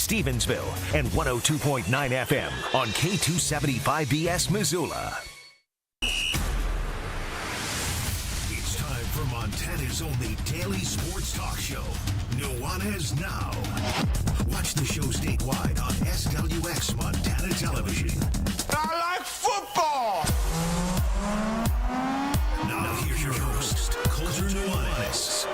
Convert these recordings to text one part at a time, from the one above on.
Stevensville, and 102.9 FM on K275BS Missoula. It's time for Montana's only daily sports talk show, Nuanez Now. Watch the show statewide on SWX Montana Television. I like football! Now here's your host, Colter Nuanez.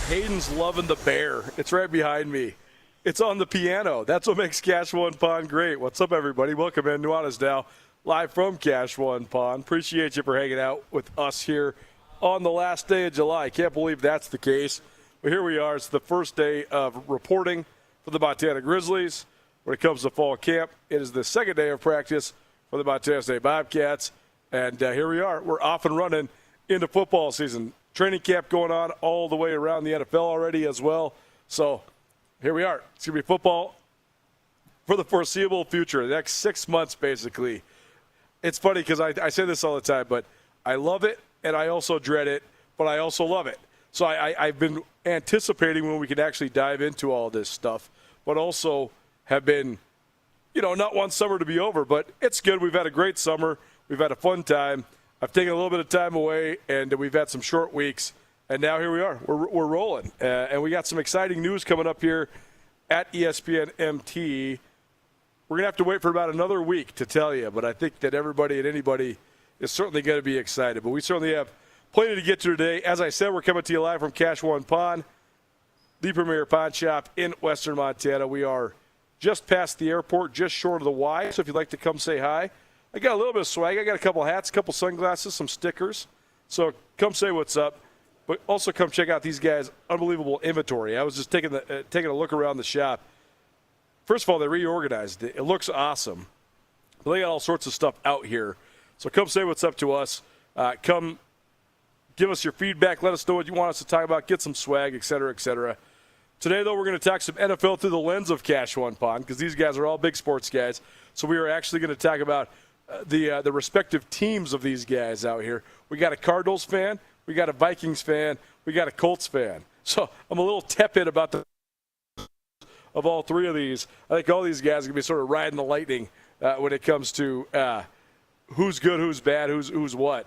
Hayden's loving the bear. It's right behind me. It's on the piano. That's what makes Cache One Pond great. What's up, everybody? Welcome in. Nuanez Now, live from Cache One Pond. Appreciate you for hanging out with us here on the last day of July. Can't believe that's the case. But here we are. It's the first day of reporting for the Montana Grizzlies. When it comes to fall camp, it is the second day of practice for the Montana State Bobcats. And here we are. We're off and running into football season. Training camp going on all the way around the NFL already as well. So here we are. It's going to be football for the foreseeable future, the next 6 months basically. It's funny because I say this all the time, but I love it and I also dread it, but I also love it. So I've been anticipating when we can actually dive into all this stuff, but also have been, not want summer to be over, but it's good. We've had a great summer. We've had a fun time. I've taken a little bit of time away, and we've had some short weeks, and now here we are. We're rolling, and we got some exciting news coming up here at ESPN MT. We're going to have to wait for about another week to tell you, but I think that everybody and anybody is certainly going to be excited. But we certainly have plenty to get to today. As I said, we're coming to you live from Cache One Pond, the premier pond shop in western Montana. We are just past the airport, just short of the Y, so if you'd like to come say hi. I got a little bit of swag. I got a couple hats, a couple sunglasses, some stickers. So come say what's up. But also come check out these guys' unbelievable inventory. I was just taking a look around the shop. First of all, they reorganized it. It looks awesome. But they got all sorts of stuff out here. So come say what's up to us. Come give us your feedback. Let us know what you want us to talk about. Get some swag, et cetera, et cetera. Today, though, we're going to talk some NFL through the lens of Cache One Pond because these guys are all big sports guys. So we are actually going to talk about the respective teams of these guys out here. We got a Cardinals fan, we got a Vikings fan, we got a Colts fan. So I'm a little tepid about of all three of these. I think all these guys are going to be sort of riding the lightning when it comes to who's good, who's bad, who's what.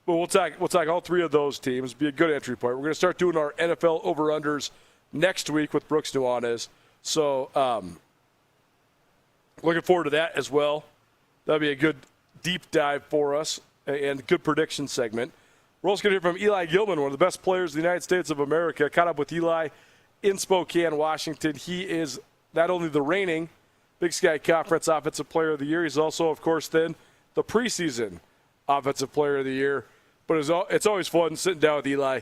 But we'll talk all three of those teams. Be a good entry point. We're going to start doing our NFL over-unders next week with Brooks Nuanez. So looking forward to that as well. That'll be a good deep dive for us and good prediction segment. We're also going to hear from Eli Gilman, one of the best players in the United States of America. Caught up with Eli in Spokane, Washington. He is not only the reigning Big Sky Conference Offensive Player of the Year, he's also, of course, then the preseason Offensive Player of the Year. But it's always fun sitting down with Eli.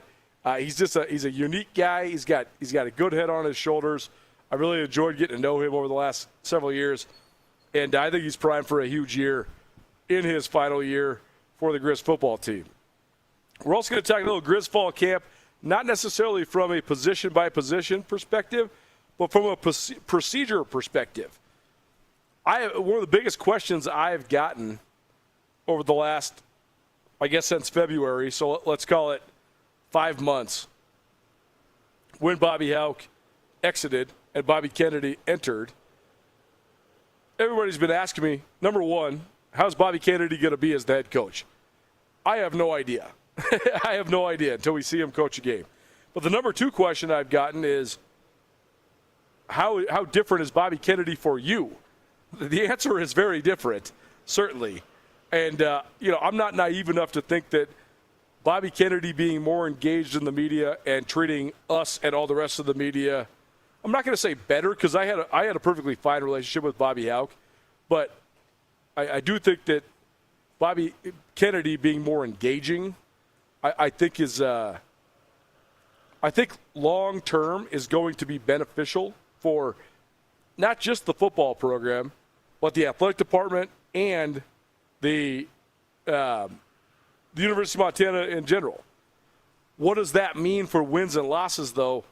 He's a unique guy. He's got a good head on his shoulders. I really enjoyed getting to know him over the last several years. And I think he's primed for a huge year in his final year for the Grizz football team. We're also going to talk a little Grizz fall camp, not necessarily from a position-by-position perspective, but from a procedure perspective. One of the biggest questions I've gotten over the last, I guess, since February, so let's call it 5 months, when Bobby Hauck exited and Bobby Kennedy entered, everybody's been asking me, number one, how's Bobby Kennedy going to be as the head coach? I have no idea. I have no idea until we see him coach a game. But the number two question I've gotten is, how different is Bobby Kennedy for you? The answer is very different, certainly. And, I'm not naive enough to think that Bobby Kennedy being more engaged in the media and treating us and all the rest of the media, I'm not going to say better because I had a perfectly fine relationship with Bobby Hauck, but I do think that Bobby Kennedy being more engaging, I think long term is going to be beneficial for not just the football program, but the athletic department and the the University of Montana in general. What does that mean for wins and losses, though?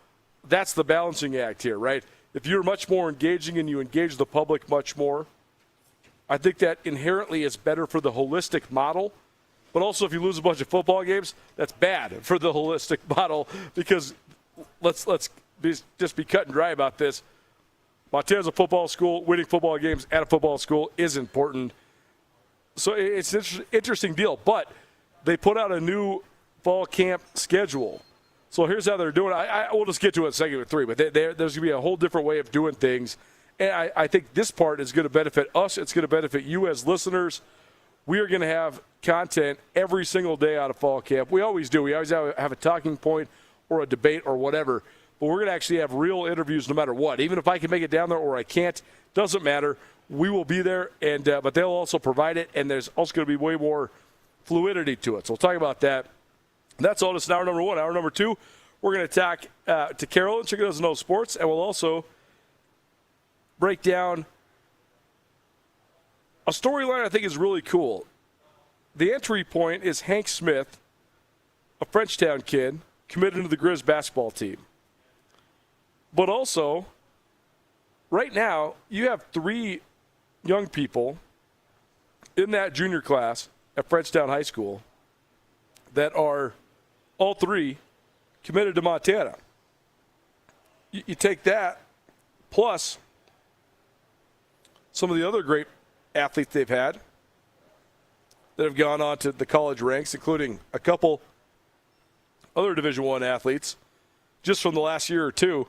That's the balancing act here, right? If you're much more engaging and you engage the public much more, I think that inherently is better for the holistic model. But also, if you lose a bunch of football games, that's bad for the holistic model because let's just be cut and dry about this. Montana's a football school. Winning football games at a football school is important. So it's an interesting deal. But they put out a new fall camp schedule. So here's how they're doing it. We'll just get to it in segment 3. But there's going to be a whole different way of doing things. And I think this part is going to benefit us. It's going to benefit you as listeners. We are going to have content every single day out of fall camp. We always do. We always have a talking point or a debate or whatever. But we're going to actually have real interviews no matter what. Even if I can make it down there or I can't, doesn't matter. We will be there, and but they'll also provide it, and there's also going to be way more fluidity to it. So we'll talk about that. That's all just in hour number 1. Hour number 2, we're going to talk to Carolyn. She doesn't know sports, and we'll also break down a storyline I think is really cool. The entry point is Hank Smith, a Frenchtown kid, committed to the Grizz basketball team. But also, right now, you have 3 young people in that junior class at Frenchtown High School that are all 3 committed to Montana. You take that, plus some of the other great athletes they've had that have gone on to the college ranks, including a couple other Division I athletes just from the last year or two.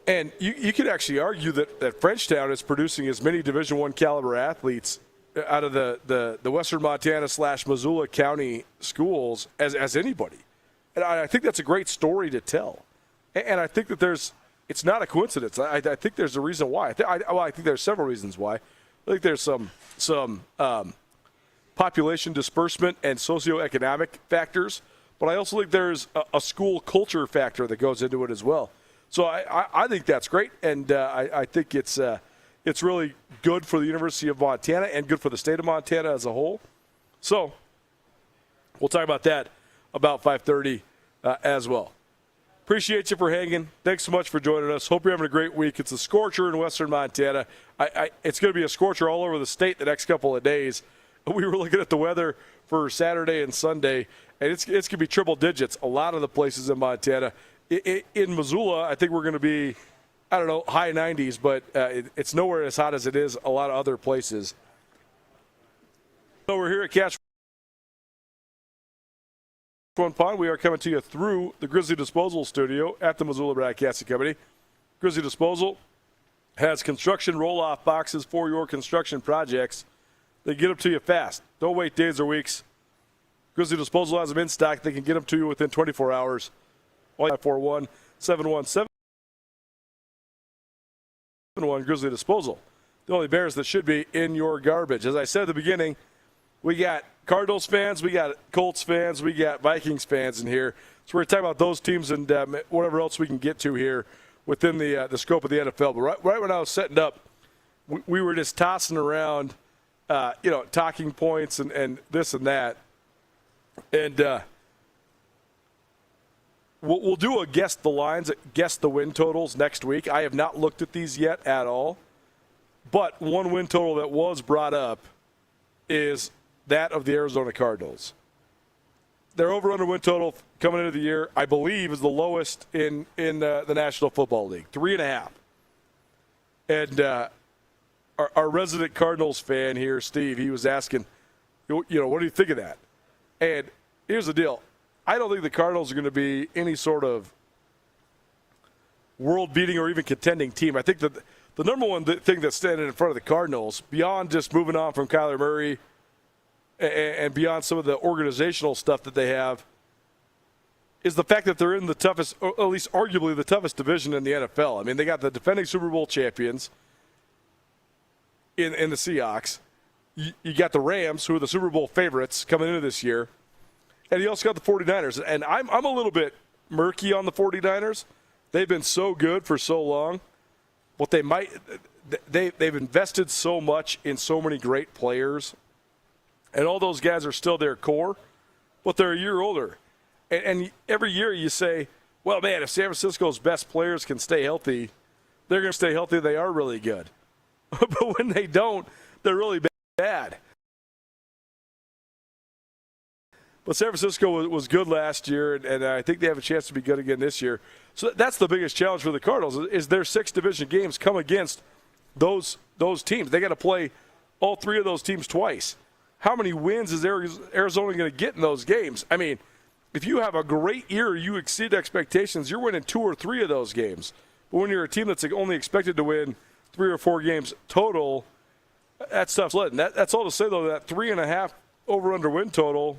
And you could actually argue that Frenchtown is producing as many Division I caliber athletes out of the Western Montana / Missoula County schools as anybody. And I think that's a great story to tell. And I think that it's not a coincidence. I think there's a reason why. I think there's several reasons why. I think there's some population disbursement and socioeconomic factors, but I also think there's a school culture factor that goes into it as well. So I think that's great, and I think it's really good for the University of Montana and good for the state of Montana as a whole. So we'll talk about that about 5:30 as well. Appreciate you for hanging. Thanks so much for joining us. Hope you're having a great week. It's a scorcher in Western Montana. It's going to be a scorcher all over the state the next couple of days. We were looking at the weather for Saturday and Sunday, and it's going to be triple digits a lot of the places in Montana. In Missoula, I think we're going to be, high 90s, but it's nowhere as hot as it is a lot of other places. So we're here at Cash One Pond. We are coming to you through the Grizzly Disposal Studio at the Missoula Broadcasting Company. Grizzly Disposal has construction roll-off boxes for your construction projects. They get them to you fast. Don't wait days or weeks. Grizzly Disposal has them in stock. They can get them to you within 24 hours. 541-717-1 Grizzly Disposal. The only Bears that should be in your garbage. As I said at the beginning, we got Cardinals fans, we got Colts fans, we got Vikings fans in here. So we're talking about those teams and whatever else we can get to here within the scope of the NFL. But right when I was setting up, we were just tossing around, talking points and this and that. And we'll do a guess the lines, guess the win totals next week. I have not looked at these yet at all. But one win total that was brought up is that of the Arizona Cardinals. Their over-under win total coming into the year, I believe, is the lowest in the National Football League, 3.5. And our resident Cardinals fan here, Steve, he was asking, what do you think of that? And here's the deal. I don't think the Cardinals are going to be any sort of world-beating or even contending team. I think that the number one thing that's standing in front of the Cardinals, beyond just moving on from Kyler Murray and beyond some of the organizational stuff that they have, is the fact that they're in the toughest, or at least arguably the toughest division in the NFL. I mean, they got the defending Super Bowl champions in the Seahawks. You got the Rams, who are the Super Bowl favorites coming into this year. And you also got the 49ers. And I'm a little bit murky on the 49ers. They've been so good for so long. But they've invested so much in so many great players And all those guys are still their core, but they're a year older. And every year you say, well, man, if San Francisco's best players can stay healthy, they're going to stay healthy. They are really good. But when they don't, they're really bad. But San Francisco was good last year, and I think they have a chance to be good again this year. So that's the biggest challenge for the Cardinals is their 6 division games come against those teams. They got to play all 3 of those teams twice. How many wins is Arizona going to get in those games? I mean, if you have a great year, you exceed expectations, you're winning 2 or 3 of those games. But when you're a team that's only expected to win 3 or 4 games total, that's tough sledding. That's all to say, though, that 3.5 over-under win total.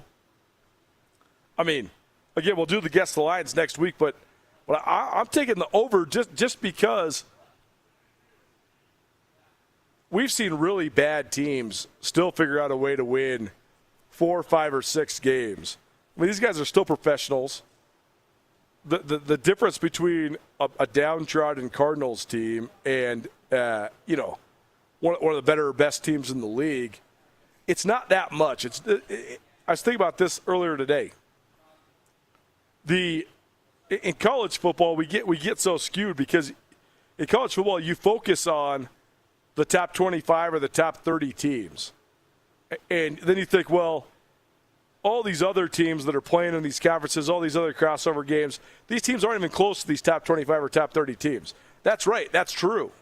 I mean, again, we'll do the guess the lines next week, but I'm taking the over just because we've seen really bad teams still figure out a way to win 4, 5, or 6 games. I mean, these guys are still professionals. The difference between a downtrodden Cardinals team and one of the better, best teams in the league, it's not that much. I was thinking about this earlier today. In college football, we get so skewed because in college football you focus on the top 25 or the top 30 teams, and then you think, well, all these other teams that are playing in these conferences, all these other crossover games, these teams aren't even close to these top 25 or top 30 teams. That's right. That's true.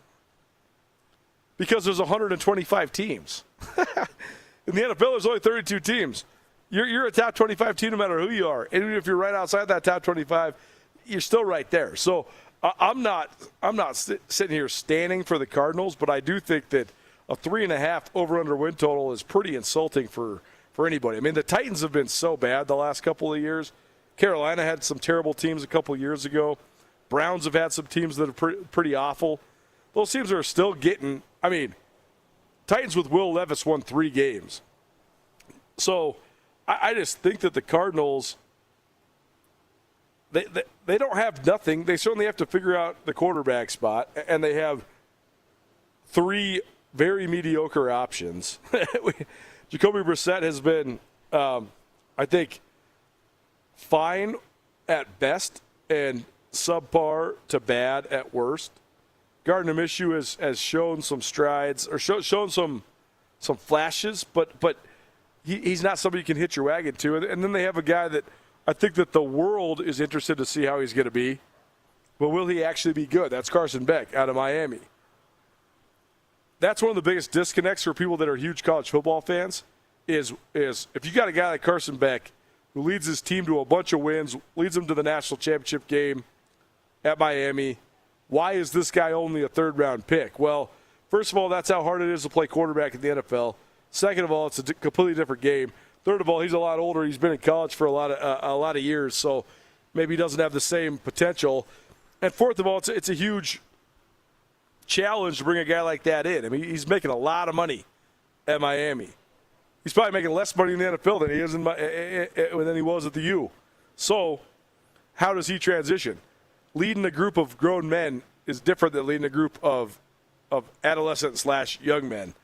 Because there's 125 teams. In the NFL, there's only 32 teams. You're a top 25 team no matter who you are. And even if you're right outside that top 25, you're still right there. So I'm not sitting here standing for the Cardinals, but I do think that a 3.5 over-under win total is pretty insulting for anybody. I mean, the Titans have been so bad the last couple of years. Carolina had some terrible teams a couple of years ago. Browns have had some teams that are pretty awful. Those teams are still getting – I mean, Titans with Will Levis won 3 games. So I just think that the Cardinals they don't have nothing. They certainly have to figure out the quarterback spot, and they have 3 very mediocre options. Jacoby Brissett has been, I think, fine at best and subpar to bad at worst. Gardner Minshew has shown some strides or shown some flashes, but he's not somebody you can hitch your wagon to. And then they have a guy that I think that the world is interested to see how he's going to be. But will he actually be good? That's Carson Beck out of Miami. That's one of the biggest disconnects for people that are huge college football fans is if you got a guy like Carson Beck who leads his team to a bunch of wins, leads them to the national championship game at Miami, why is this guy only a third-round pick? Well, first of all, that's how hard it is to play quarterback in the NFL. Second of all, it's a completely different game. Third of all, he's a lot older. He's been in college for a lot of years, so maybe he doesn't have the same potential. And fourth of all, it's a huge challenge to bring a guy like that in. I mean, he's making a lot of money at Miami. He's probably making less money in the NFL than he is than he was at the U. So, how does he transition? Leading a group of grown men is different than leading a group of adolescent/young men.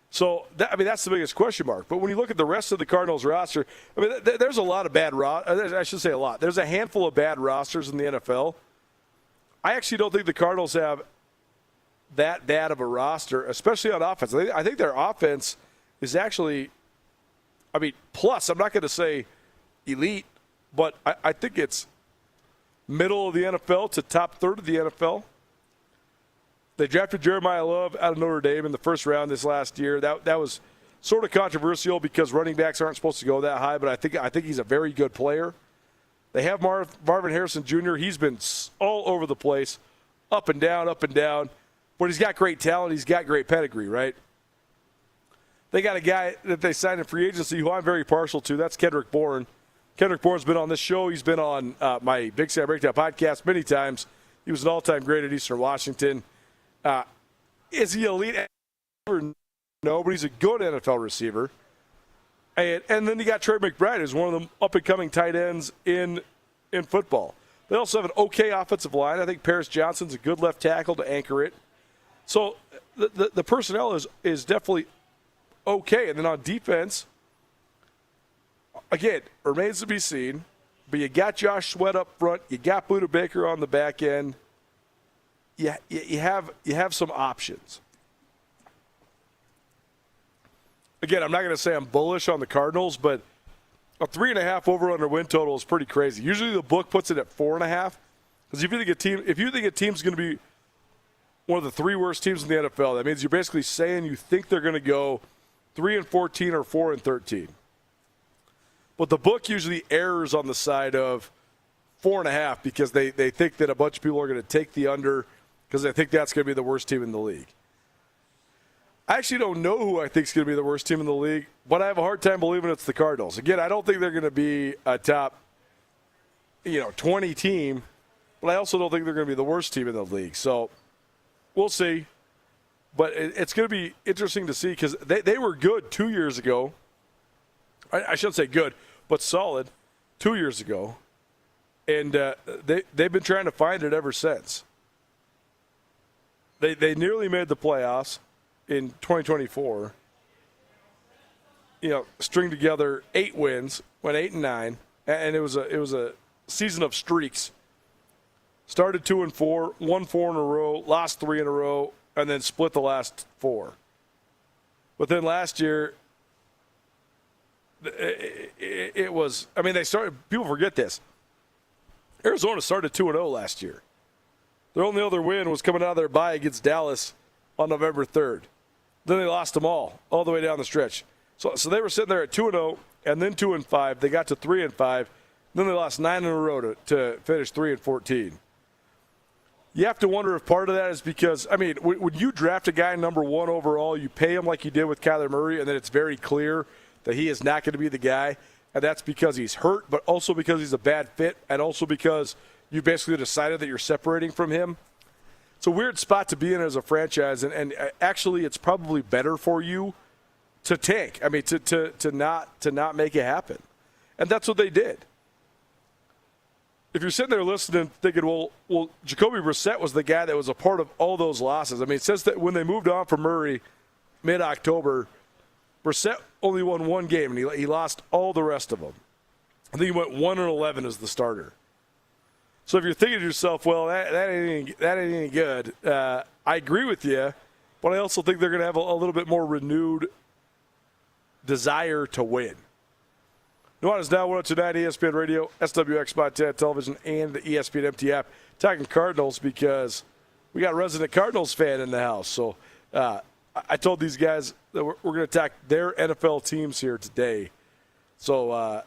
So, that's the biggest question mark. But when you look at the rest of the Cardinals roster, I mean, there's a lot of bad I should say a lot. There's a handful of bad rosters in the NFL. I actually don't think the Cardinals have that bad of a roster, especially on offense. I think their offense is actually, plus. I'm not going to say elite, but I think it's middle of the NFL to top third of the NFL. They drafted Jeremiah Love out of Notre Dame in the first round this last year. That was sort of controversial because running backs aren't supposed to go that high, but I think he's a very good player. They have Marvin Harrison Jr. He's been all over the place, up and down, but he's got great talent. He's got great pedigree, right? They got a guy that they signed in free agency who I'm very partial to. That's Kendrick Bourne. Kendrick Bourne's been on this show. He's been on my Big Sky Breakdown podcast many times. He was an all-time great at Eastern Washington. Is he elite? No, but he's a good NFL receiver. And then you got Trey McBride, who's one of the up-and-coming tight ends in football. They also have an okay offensive line. I think Paris Johnson's a good left tackle to anchor it. So the personnel is definitely okay. And then on defense, again, remains to be seen. But you got Josh Sweat up front. You got Buda Baker on the back end. You have some options. Again, I'm not going to say I'm bullish on the Cardinals, but a 3.5 over/under win total is pretty crazy. Usually the book puts it at 4.5. Because if you think a team's going to be one of the 3 worst teams in the NFL, that means you're basically saying you think they're going to go 3-14 or 4-13. But the book usually errs on the side of 4.5 because they think that a bunch of people are going to take the under because they think that's going to be the worst team in the league. I actually don't know who I think is going to be the worst team in the league, but I have a hard time believing it's the Cardinals. Again, I don't think they're going to be a top 20 team, but I also don't think they're going to be the worst team in the league. So we'll see. But it's going to be interesting to see because they were good 2 years ago. I shouldn't say good, but solid 2 years ago. And they've been trying to find it ever since. They nearly made the playoffs in 2024. String together 8 wins, went 8-9, and it was a season of streaks. Started 2-4, won 4 in a row, lost 3 in a row, and then split the last 4. But then last year, it was. I mean, they started. People forget this. Arizona started 2-0 last year. Their only other win was coming out of their bye against Dallas on November 3rd. Then they lost them all the way down the stretch. So they were sitting there at 2-0 and then 2-5. They got to 3-5. Then they lost 9 in a row to finish 3-14. You have to wonder if part of that is because, I mean, when you draft a guy number 1 overall, you pay him like you did with Kyler Murray, and then it's very clear that he is not going to be the guy, and that's because he's hurt, but also because he's a bad fit, and also because you basically decided that you're separating from him. It's a weird spot to be in as a franchise, and actually it's probably better for you to tank. I mean, to not make it happen. And that's what they did. If you're sitting there listening, thinking, well, Jacoby Brissett was the guy that was a part of all those losses. I mean, since that when they moved on from Murray mid-October, Brissett only won 1 game, and he lost all the rest of them. I think he went 1-11 as the starter. So if you're thinking to yourself, well, that ain't any good, I agree with you, but I also think they're going to have a little bit more renewed desire to win. Nuanez Now 102.9 ESPN Radio, SWX Montana Television, and the ESPN MT app. Talking Cardinals because we got a resident Cardinals fan in the house. So I told these guys that we're going to attack their NFL teams here today. So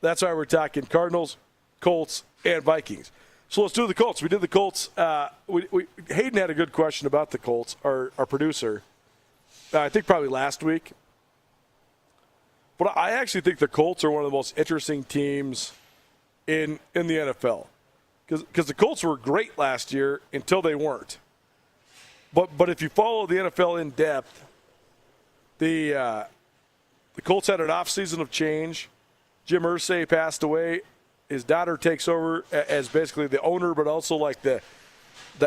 that's why we're talking Cardinals, Colts, and Vikings. So let's do the Colts. We did the Colts. Hayden had a good question about the Colts, our producer, I think probably last week. But I actually think the Colts are one of the most interesting teams in the NFL. Because the Colts were great last year until they weren't. But if you follow the NFL in depth, the Colts had an offseason of change. Jim Irsay passed away. His daughter takes over as basically the owner, but also like the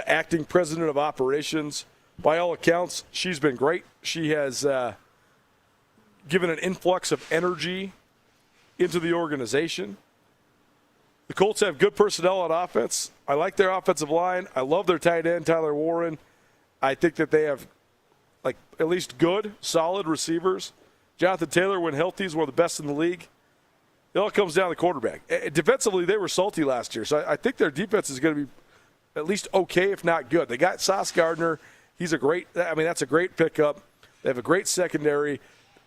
acting president of operations. By all accounts, she's been great. She has given an influx of energy into the organization. The Colts have good personnel on offense. I like their offensive line. I love their tight end, Tyler Warren. I think that they have like at least good, solid receivers. Jonathan Taylor, when healthy, is one of the best in the league. It all comes down to the quarterback. Defensively, they were salty last year, so I think their defense is going to be at least okay, if not good. They got Sauce Gardner. That's a great pickup. They have a great secondary.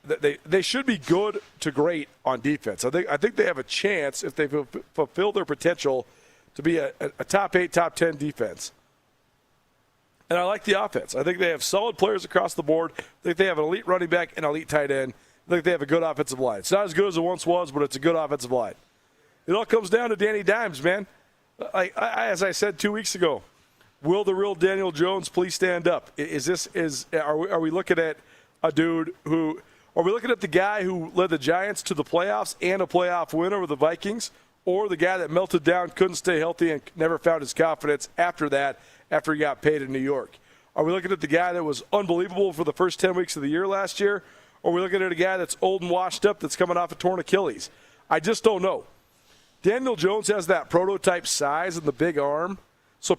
They should be good to great on defense. I think they have a chance, if they fulfill their potential, to be a top 8, top 10 defense. And I like the offense. I think they have solid players across the board. I think they have an elite running back and an elite tight end. I think they have a good offensive line. It's not as good as it once was, but it's a good offensive line. It all comes down to Danny Dimes, man. As I said 2 weeks ago, will the real Daniel Jones please stand up? Are we looking at a dude who – are we looking at the guy who led the Giants to the playoffs and a playoff win over the Vikings, or the guy that melted down, couldn't stay healthy, and never found his confidence after he got paid in New York? Are we looking at the guy that was unbelievable for the first 10 weeks of the year last year, or are we looking at a guy that's old and washed up that's coming off a torn Achilles? I just don't know. Daniel Jones has that prototype size and the big arm. So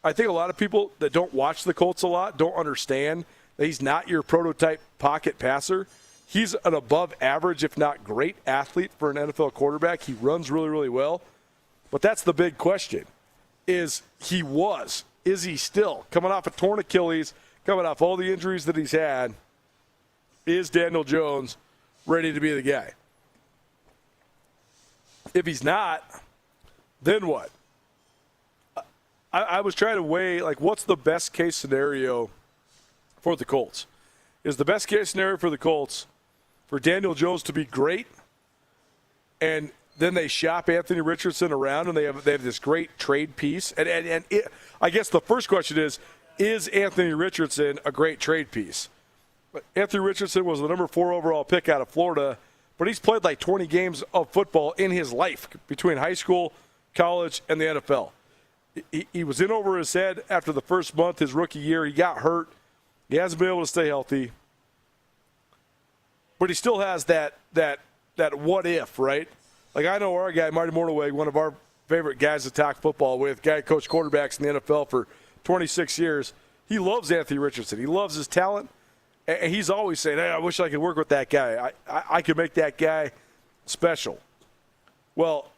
I think a lot of people that don't watch the Colts a lot don't understand that he's not your prototype pocket passer. He's an above average, if not great athlete for an NFL quarterback. He runs really, really well. But that's the big question. Is he still coming off a torn Achilles, coming off all the injuries that he's had? Is Daniel Jones ready to be the guy? If he's not, then what? I was trying to weigh, what's the best case scenario for the Colts? Is the best case scenario for the Colts for Daniel Jones to be great, and then they shop Anthony Richardson around, and they have this great trade piece? I guess the first question is Anthony Richardson a great trade piece? Anthony Richardson was the number 4 overall pick out of Florida, but he's played 20 games of football in his life between high school, college, and the NFL. He was in over his head after the first month, his rookie year. He got hurt. He hasn't been able to stay healthy. But he still has that what if, right? I know our guy, Marty Mornaway, one of our favorite guys to talk football with, guy coached quarterbacks in the NFL for 26 years. He loves Anthony Richardson. He loves his talent. And he's always saying, hey, I wish I could work with that guy. I could make that guy special. Well,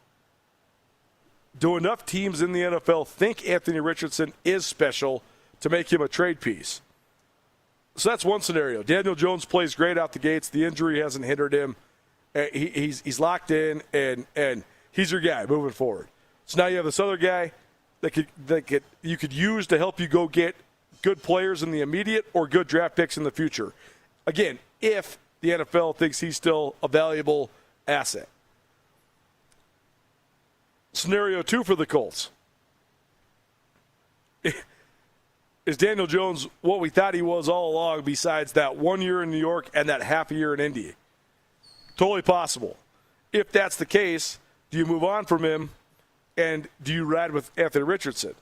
do enough teams in the NFL think Anthony Richardson is special to make him a trade piece? So that's one scenario. Daniel Jones plays great out the gates. The injury hasn't hindered him. He's locked in, and he's your guy moving forward. So now you have this other guy that you could use to help you go get good players in the immediate or good draft picks in the future. Again, if the NFL thinks he's still a valuable asset. Scenario 2 for the Colts. Is Daniel Jones what we thought he was all along, besides that 1 year in New York and that half a year in Indy? Totally possible. If that's the case, do you move on from him, and do you ride with Anthony Richardson?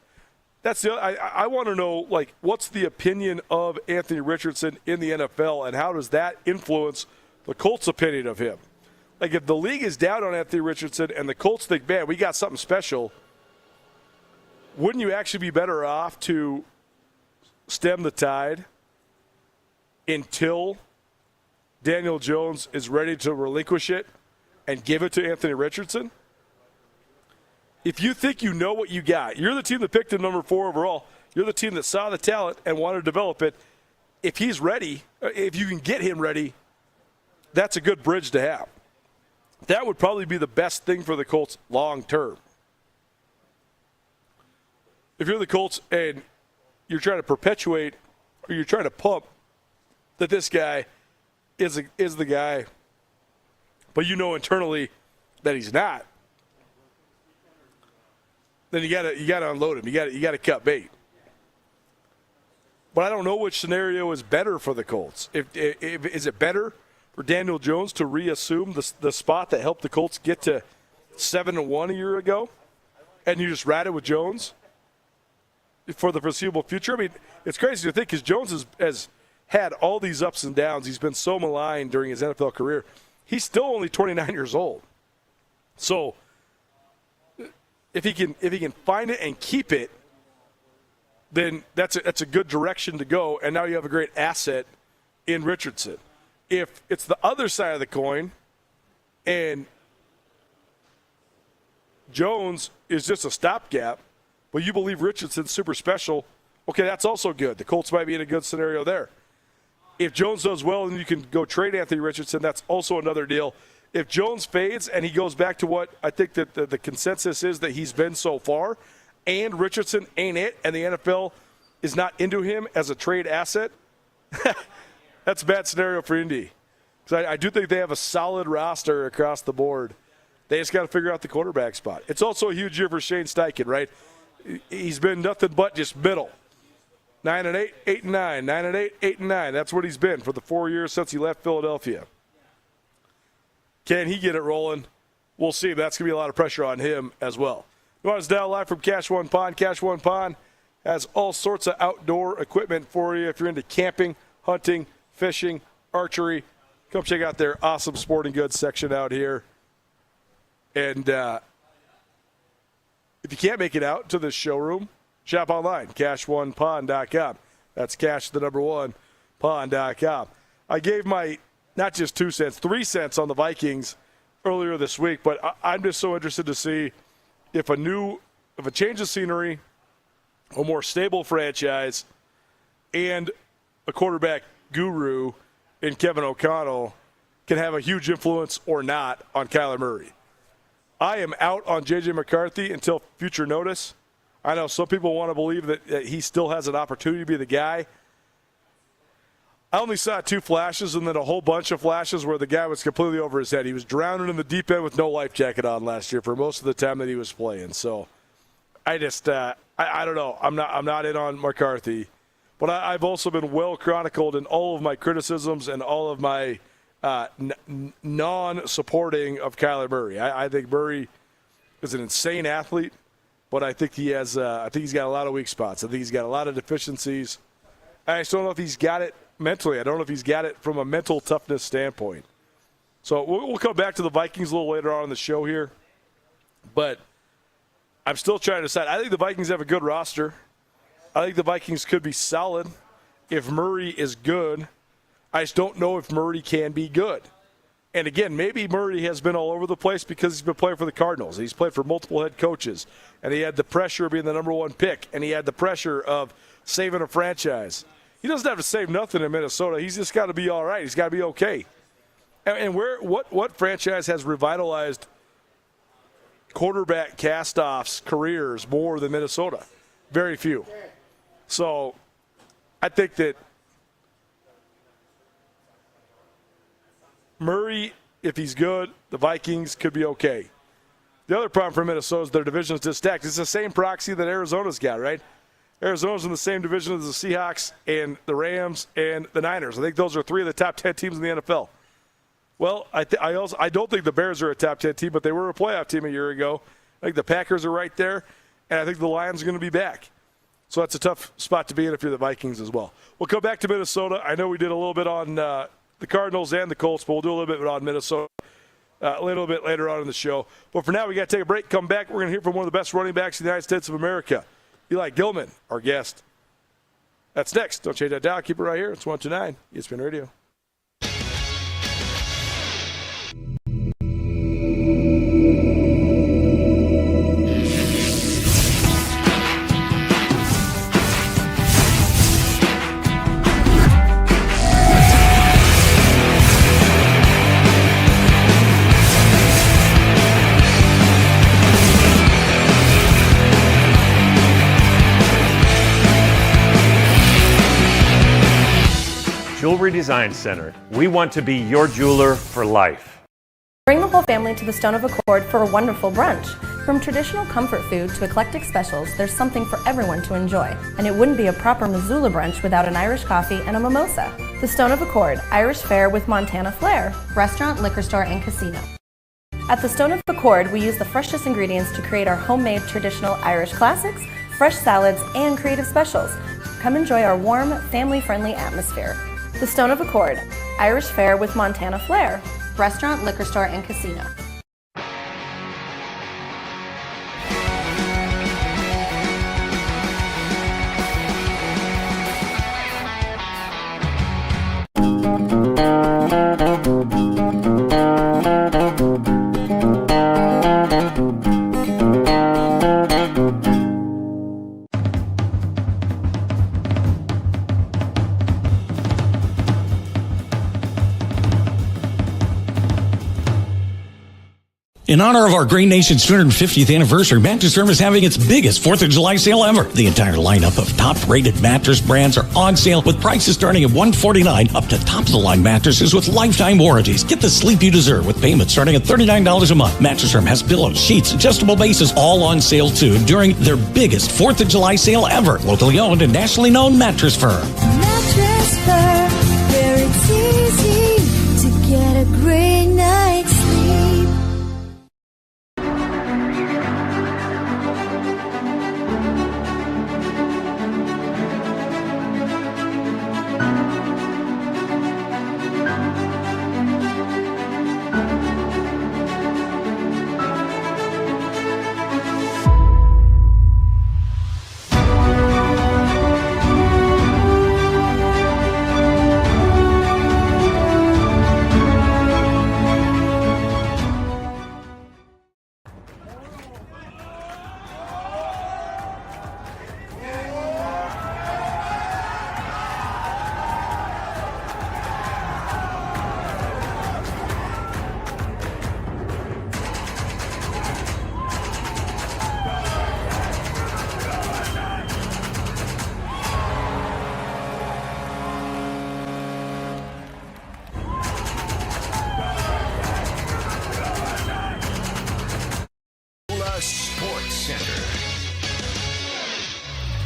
That's I want to know, what's the opinion of Anthony Richardson in the NFL, and how does that influence the Colts' opinion of him? If the league is down on Anthony Richardson and the Colts think, man, we got something special, wouldn't you actually be better off to stem the tide until Daniel Jones is ready to relinquish it and give it to Anthony Richardson? If you think you know what you got, you're the team that picked him number 4 overall. You're the team that saw the talent and wanted to develop it. If he's ready, if you can get him ready, that's a good bridge to have. That would probably be the best thing for the Colts long term. If you're the Colts and you're trying to perpetuate, or you're trying to pump that this guy is the guy, but you know internally that he's not, then you gotta unload him. You gotta cut bait. But I don't know which scenario is better for the Colts. Is it better for Daniel Jones to reassume the spot that helped the Colts get to 7-1 a year ago, and you just ride it with Jones for the foreseeable future? I mean, it's crazy to think, because Jones has had all these ups and downs. He's been so maligned during his NFL career. He's still only 29 years old. So if he can find it and keep it, then that's a good direction to go, and now you have a great asset in Richardson. If it's the other side of the coin and Jones is just a stopgap, but you believe Richardson's super special, okay, that's also good. The Colts might be in a good scenario there. If Jones does well and you can go trade Anthony Richardson, that's also another deal. If Jones fades and he goes back to what I think that the consensus is that he's been so far, and Richardson ain't it, and the NFL is not into him as a trade asset, that's a bad scenario for Indy. Because I do think they have a solid roster across the board. They just got to figure out the quarterback spot. It's also a huge year for Shane Steichen, right? He's been nothing but just middle. 9-8, 8-9, 9-8, 8-9. That's what he's been for the 4 years since he left Philadelphia. Can he get it rolling? We'll see. That's going to be a lot of pressure on him as well. Nuanez Now live from Cash One Pond. Cash One Pond has all sorts of outdoor equipment for you. If you're into camping, hunting, fishing, archery, come check out their awesome sporting goods section out here. And if you can't make it out to the showroom, shop online, cash1pond.com. That's cash, the number one, pond.com. I gave my, not just 2 cents, 3 cents on the Vikings earlier this week, but I'm just so interested to see if a change of scenery, a more stable franchise, and a quarterback guru in Kevin O'Connell can have a huge influence or not on Kyler Murray. I am out on J.J. McCarthy until future notice. I know some people want to believe that he still has an opportunity to be the guy. I only saw 2 flashes and then a whole bunch of flashes where the guy was completely over his head. He was drowning in the deep end with no life jacket on last year for most of the time that he was playing. So I just I don't know. I'm not in on McCarthy. But I've also been well chronicled in all of my criticisms and all of my non-supporting of Kyler Murray. I think Murray is an insane athlete, but I think he's got a lot of weak spots. I think he's got a lot of deficiencies. I just don't know if he's got it mentally. I don't know if he's got it from a mental toughness standpoint. So we'll come back to the Vikings a little later on in the show here. But I'm still trying to decide. I think the Vikings have a good roster. I think the Vikings could be solid if Murray is good. I just don't know if Murray can be good. And again, maybe Murray has been all over the place because he's been playing for the Cardinals. He's played for multiple head coaches. And he had the pressure of being the number 1 pick. And he had the pressure of saving a franchise. He doesn't have to save nothing in Minnesota. He's just got to be all right. He's got to be okay. And what franchise has revitalized quarterback cast-offs careers more than Minnesota? Very few. So I think that Murray, if he's good, the Vikings could be okay. The other problem for Minnesota is their division is just stacked. It's the same proxy that Arizona's got, right? Arizona's in the same division as the Seahawks and the Rams and the Niners. I think those are 3 of the top 10 teams in the NFL. Well, I don't think the Bears are a top 10 team, but they were a playoff team a year ago. I think the Packers are right there, and I think the Lions are going to be back. So that's a tough spot to be in if you're the Vikings as well. We'll come back to Minnesota. I know we did a little bit on the Cardinals and the Colts, but we'll do a little bit on Minnesota a little bit later on in the show. But for now, we got to take a break. Come back. We're going to hear from one of the best running backs in the United States of America, Eli Gilman, our guest. That's next. Don't change that dial. Keep it right here. It's 129 ESPN Radio. Jewelry Design Center. We want to be your jeweler for life. Bring the whole family to the Stone of Accord for a wonderful brunch. From traditional comfort food to eclectic specials, there's something for everyone to enjoy. And it wouldn't be a proper Missoula brunch without an Irish coffee and a mimosa. The Stone of Accord, Irish fare with Montana flair. Restaurant, liquor store, and casino. At the Stone of Accord, we use the freshest ingredients to create our homemade traditional Irish classics, fresh salads, and creative specials. Come enjoy our warm, family-friendly atmosphere. The Stone of Accord, Irish fare with Montana flair. Restaurant, liquor store, and casino. In honor of our great nation's 250th anniversary, Mattress Firm is having its biggest 4th of July sale ever. The entire lineup of top-rated mattress brands are on sale with prices starting at $149 up to top-of-the-line mattresses with lifetime warranties. Get the sleep you deserve with payments starting at $39 a month. Mattress Firm has pillows, sheets, adjustable bases, all on sale too during their biggest 4th of July sale ever. Locally owned and nationally known Mattress Firm. Mattress Firm, where it's easy to get a great night's sleep. Center.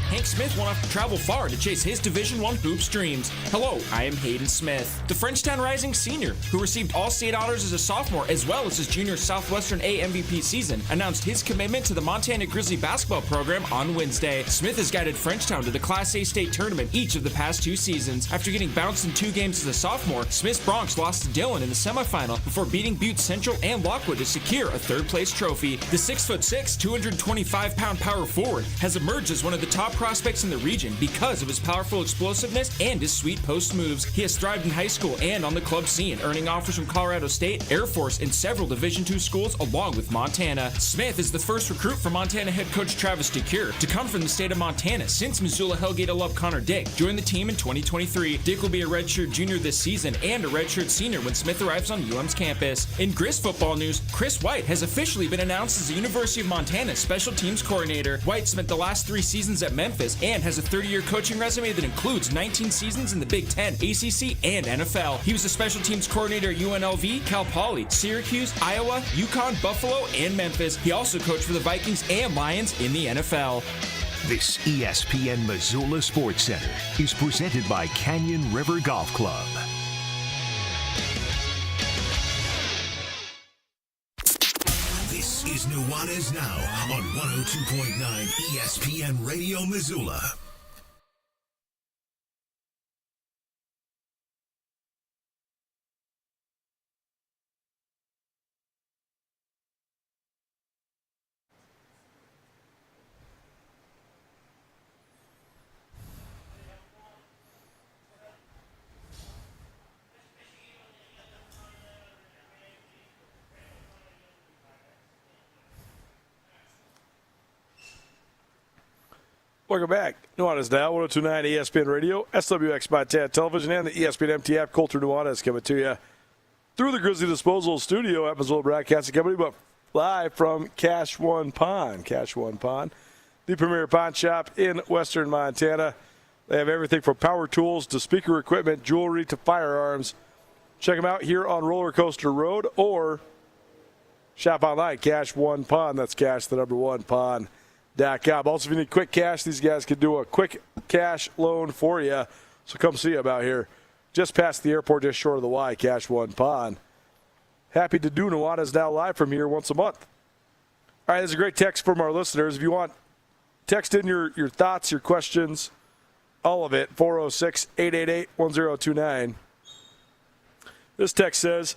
Hank Smith won't have to travel far to chase his Division I hoops dreams. Hello, I am Hayden Smith, the Frenchtown Rising senior, who received all-state honors as a sophomore as well as his junior Southwestern A MVP season, announced his commitment to the Montana Grizzly basketball program on Wednesday. Smith has guided Frenchtown to the Class A state tournament each of the past 2 seasons. After getting bounced in 2 games as a sophomore, Smith's Bronx lost to Dillon in the semifinal before beating Butte Central and Lockwood to secure a third-place trophy. The 6'6", 225-pound power forward has emerged as one of the top prospects in the region because of his powerful explosiveness and his sweet post moves. He has thrived in high school and on the club scene, earning offers from Colorado State, Air Force, and several Division II schools along with Montana. Smith is the first recruit for Montana head coach Travis DeCure to come from the state of Montana since Missoula Hellgate alum Connor Dick joined the team in 2023. Dick will be a redshirt junior this season and a redshirt senior when Smith arrives on UM's campus. In Grizz football news, Chris White has officially been announced as the University of Montana special teams coordinator. White spent the last 3 seasons at Memphis and has a 30-year coaching resume that includes 19 seasons in the Big Ten, ACC, and NFL. He was a special teams coordinator at UNLV, Cal Poly, Syracuse, Iowa, UConn, Buffalo, and Memphis. He also coached for the Vikings and Lions in the NFL. This ESPN Missoula Sports Center is presented by Canyon River Golf Club. This is Nuanez Now on 102.9 ESPN Radio Missoula. Welcome back. Nuanez Now, 102.9 ESPN Radio, SWX Montana Television, and the ESPN MT app. Colter Nuanez coming to you through the Grizzly Disposal Studio at Missoula Broadcasting Company, but live from Cache One Pond. Cache One Pond, the premier pawn shop in western Montana. They have everything from power tools to speaker equipment, jewelry to firearms. Check them out here on Roller Coaster Road or shop online, Cache One Pond. That's Cache, the number 1 pond. Also, if you need quick cash, these guys can do a quick cash loan for you. So come see them out here. Just past the airport, just short of the Y, Cache One Pond. Happy to do Nuanez Now live from here once a month. All right, there's a great text from our listeners. If you want, text in your thoughts, your questions, all of it, 406-888-1029. This text says,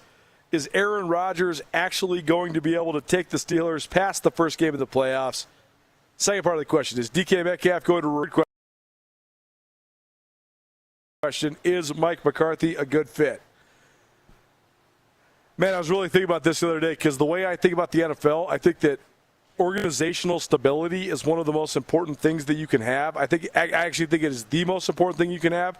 is Aaron Rodgers actually going to be able to take the Steelers past the first game of the playoffs? Second part of the question is DK Metcalf going to question, is Mike McCarthy a good fit? Man, I was really thinking about this the other day because the way I think about the NFL, I think that organizational stability is one of the most important things that you can have. I actually think it is the most important thing you can have.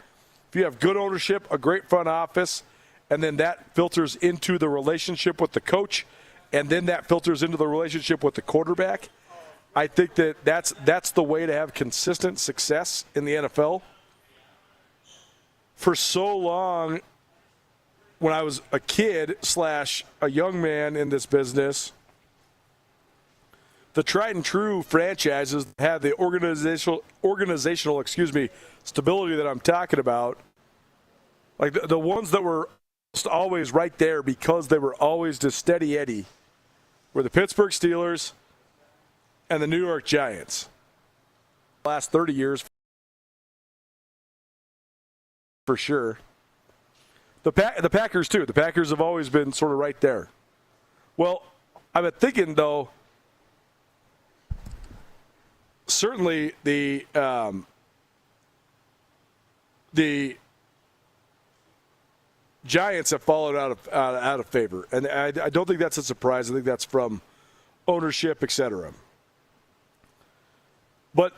If you have good ownership, a great front office, and then that filters into the relationship with the coach, and then that filters into the relationship with the quarterback, I think that that's the way to have consistent success in the NFL. For so long, when I was a kid / a young man in this business, the tried and true franchises had the organizational stability that I'm talking about. Like the ones that were always right there because they were always just steady Eddie were the Pittsburgh Steelers and the New York Giants. The last 30 years, for sure. The Packers, too. The Packers have always been sort of right there. Well, I've been thinking, though, certainly the Giants have fallen out of favor. And I don't think that's a surprise. I think that's from ownership, et cetera. But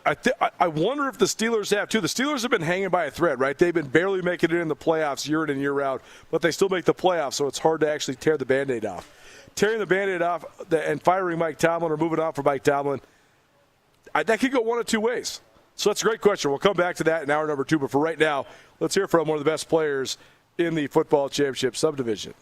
I wonder if the Steelers have, too. The Steelers have been hanging by a thread, right? They've been barely making it in the playoffs year in and year out, but they still make the playoffs, so it's hard to actually tear the Band-Aid off. Tearing the Band-Aid off and firing Mike Tomlin or moving on from Mike Tomlin, that could go one of two ways. So that's a great question. We'll come back to that in hour number 2, but for right now, let's hear from one of the best players in the football championship subdivision.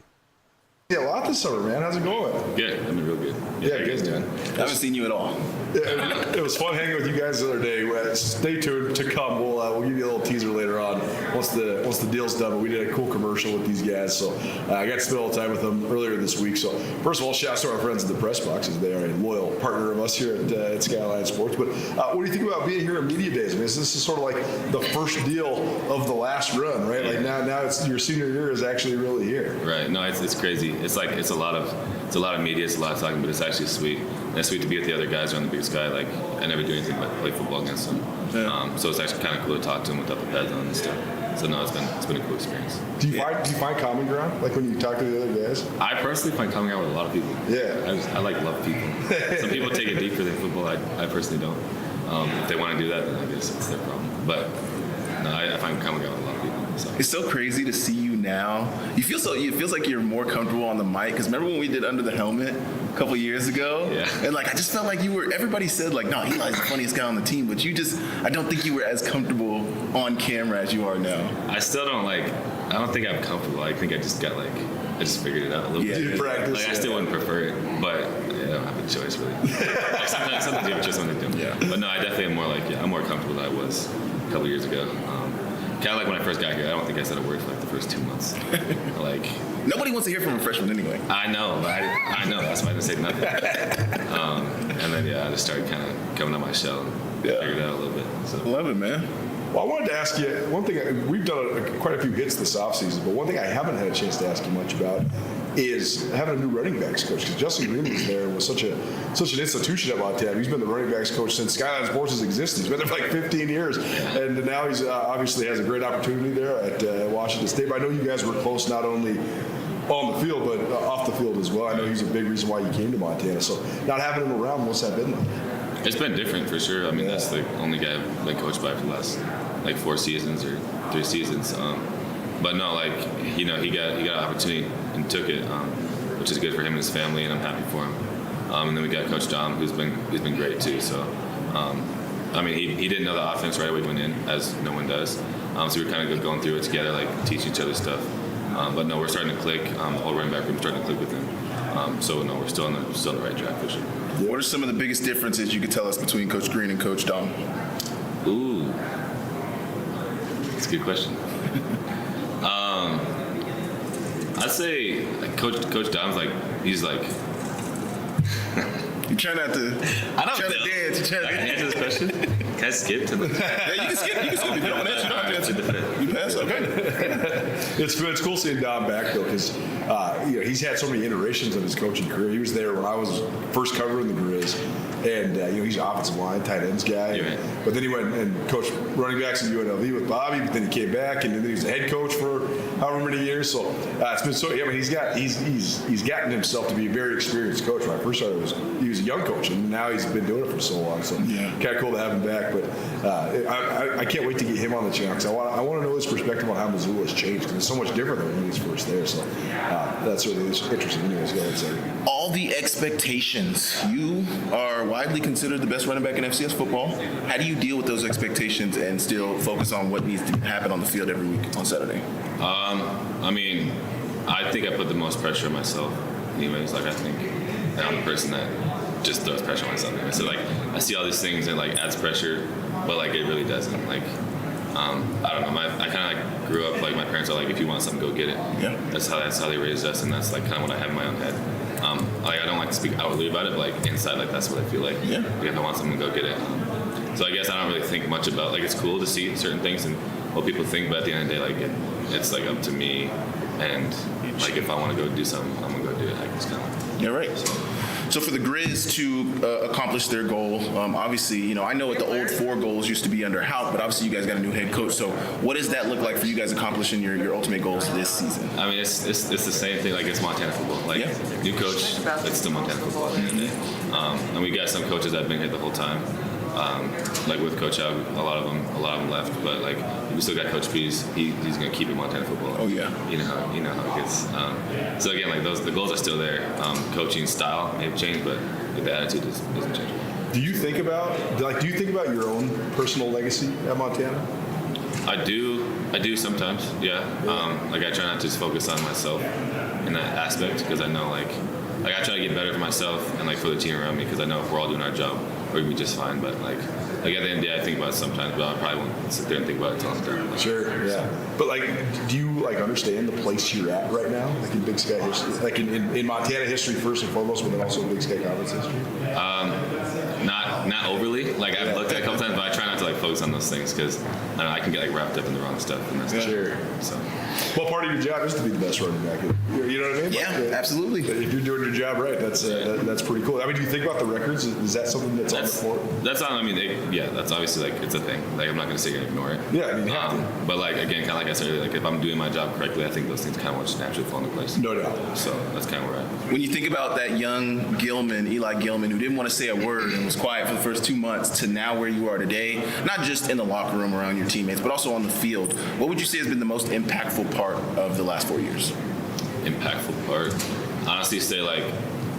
Yeah, a lot this summer, man. How's it going? Good. I mean, real good. Yeah, good, doing? I haven't seen you at all. It was fun hanging with you guys the other day. Stay tuned to come. We'll give you a little teaser later on once the deal's done. But we did a cool commercial with these guys, so I got to spend all the time with them earlier this week. So first of all, shout out to our friends at the Press Boxes. They are a loyal partner of us here at Skyline Sports. But what do you think about being here at Media Days? I mean, this is sort of like the first deal of the last run, right? Like now it's your senior year is actually really here. Right. No, it's crazy. It's a lot of media. It's a lot of talking, but it's actually sweet. And it's sweet to be with the other guys around the big sky. Like I never do anything but play football against them. Yeah. So it's actually kind of cool to talk to them without the pads on and stuff. So no, it's been a cool experience. Do you find common ground like when you talk to the other guys? I personally find common ground with a lot of people. Yeah. I love people. Some people take it deeper than football. I personally don't. If they want to do that, then I guess it's their problem. But no, I find common ground with a lot of people. So. It's so crazy to see you now. It feels like you're more comfortable on the mic. Because remember when we did Under the Helmet a couple years ago? Yeah. And like I just felt like everybody said like, no, Eli's the funniest guy on the team. But I don't think you were as comfortable on camera as you are now. I still don't I don't think I'm comfortable. I think I just figured it out a little bit. You practice. Like I still wouldn't prefer it, but I don't have a choice really. Like sometimes you have a choice when they do. Yeah. But no, I definitely am more I'm more comfortable than I was a couple years ago. Kind of like when I first got here, I don't think I said a word for like the first 2 months. Nobody wants to hear from a freshman anyway. I know, but I know that's why I didn't say nothing. And then I just started kind of coming out my shell and figured it out a little bit. So. Love it, man. Well, I wanted to ask you one thing. We've done quite a few hits this offseason, but one thing I haven't had a chance to ask you much about is having a new running backs coach, because Justin Green was there and was such an institution at Montana. He's been the running backs coach since Skyline Sports has existed. He's been there for like 15 years, and now he's obviously has a great opportunity there at Washington State. But I know you guys were close not only on the field but off the field as well. I know he's a big reason why you came to Montana. So not having him around, what's that been like? It's been different for sure. I mean, that's the only guy I've been coached by for the last 4 seasons or 3 seasons. But no, he got an opportunity and took it, which is good for him and his family, and I'm happy for him. And then we got Coach Dom, who's been great too. So, I mean, he didn't know the offense right away when in, as no one does. So we were kind of going through it together, teach each other stuff. But no, we're starting to click. The whole running back room starting to click with him. So no, we're still on the right track for sure. What are some of the biggest differences you could tell us between Coach Green and Coach Dom? Ooh, that's a good question. I'd say Coach Dom's he's You try not to. I don't try know. to dance. Can I answer this question? Can I skip to the? Yeah, you can skip. If you don't answer, you don't have to answer. You pass. Okay. It's cool seeing Dom back though, because he's had so many iterations of his coaching career. He was there when I was first covering the Grizz, and he's an offensive line, tight ends guy. Yeah. But then he went and coached running backs at UNLV with Bobby. But then he came back, and then he was the head coach for however many years. So it's been so. I mean, he's gotten himself to be a very experienced coach. When I first started, he was a young coach, and now he's been doing it for so long. So kind of cool to have him back. But I can't wait to get him on the channel, because I want to know his perspective on how Missoula has changed, because it's so much different than when he was first there. So that's really interesting. Anyways, go ahead, sorry. All the expectations. You are widely considered the best running back in FCS football. How do you deal with those expectations and still focus on what needs to happen on the field every week on Saturday? I mean, I think I put the most pressure on myself. Anyways, I think I'm the person that just throws pressure on myself. Anyway. So I see all these things and it adds pressure, but it really doesn't. I don't know. I kind of grew up my parents are if you want something, go get it. Yeah. That's how they raised us, and that's kind of what I have in my own head. I don't like to speak outwardly about it, but inside, that's what I feel like. Yeah. If I want something, go get it. So I guess I don't really think much about it's cool to see certain things and what people think, but at the end of the day, it's up to me, and if I want to go do something, I'm gonna go do it. It's kind of. Yeah, right. So for the Grizz to accomplish their goal, obviously, I know what the old 4 goals used to be under Haupt, but obviously you guys got a new head coach. So what does that look like for you guys accomplishing your ultimate goals this season? I mean, it's the same thing. It's Montana football. New coach, it's still Montana football. And we got some coaches that have been here the whole time. With Coach Howard, a lot of them left, but we still got Coach Pease. He's gonna keep it Montana football. Oh yeah. You know how it gets. So again, the goals are still there. Coaching style may have changed, but the attitude doesn't change. Do you think about your own personal legacy at Montana? I do sometimes, yeah. Like I try not to just focus on myself in that aspect because I know like I try to get better for myself and like for the team around me because I know if we're all doing our job, we're gonna be just fine. But like at the end of the day, I think about it sometimes, but I probably won't sit there and think about it until I'm done. Like, Sure, yeah. But like, do you like understand the place you're at right now, like in Big Sky history, like in Montana history first and foremost, but then also in Big Sky Conference history? Not overly. Like I've looked at it a couple times, but I try not to like focus on those things because I don't know, I can get like wrapped up in the wrong stuff. And that's Sure. So. Well, part of your job is to be the best running back. You know what I mean? Yeah, like, absolutely. If you're doing your job right, that's pretty cool. I mean, do you think about the records? Is that something that's on the floor? That's on. I mean, that's obviously like it's a thing. Like I'm not gonna sit here and ignore it. Yeah, I mean, you have to. But like again, kind of like I said earlier, like if I'm doing my job correctly, I think those things kind of just naturally fall into place. No doubt. So that's kind of where I'm at. When you think about that young Eli Gilman, who didn't want to say a word and was quiet for the first 2 months, to now where you are today, not just in the locker room around your teammates, but also on the field, what would you say has been the most impactful part of the last 4 years? Impactful part, honestly, stay like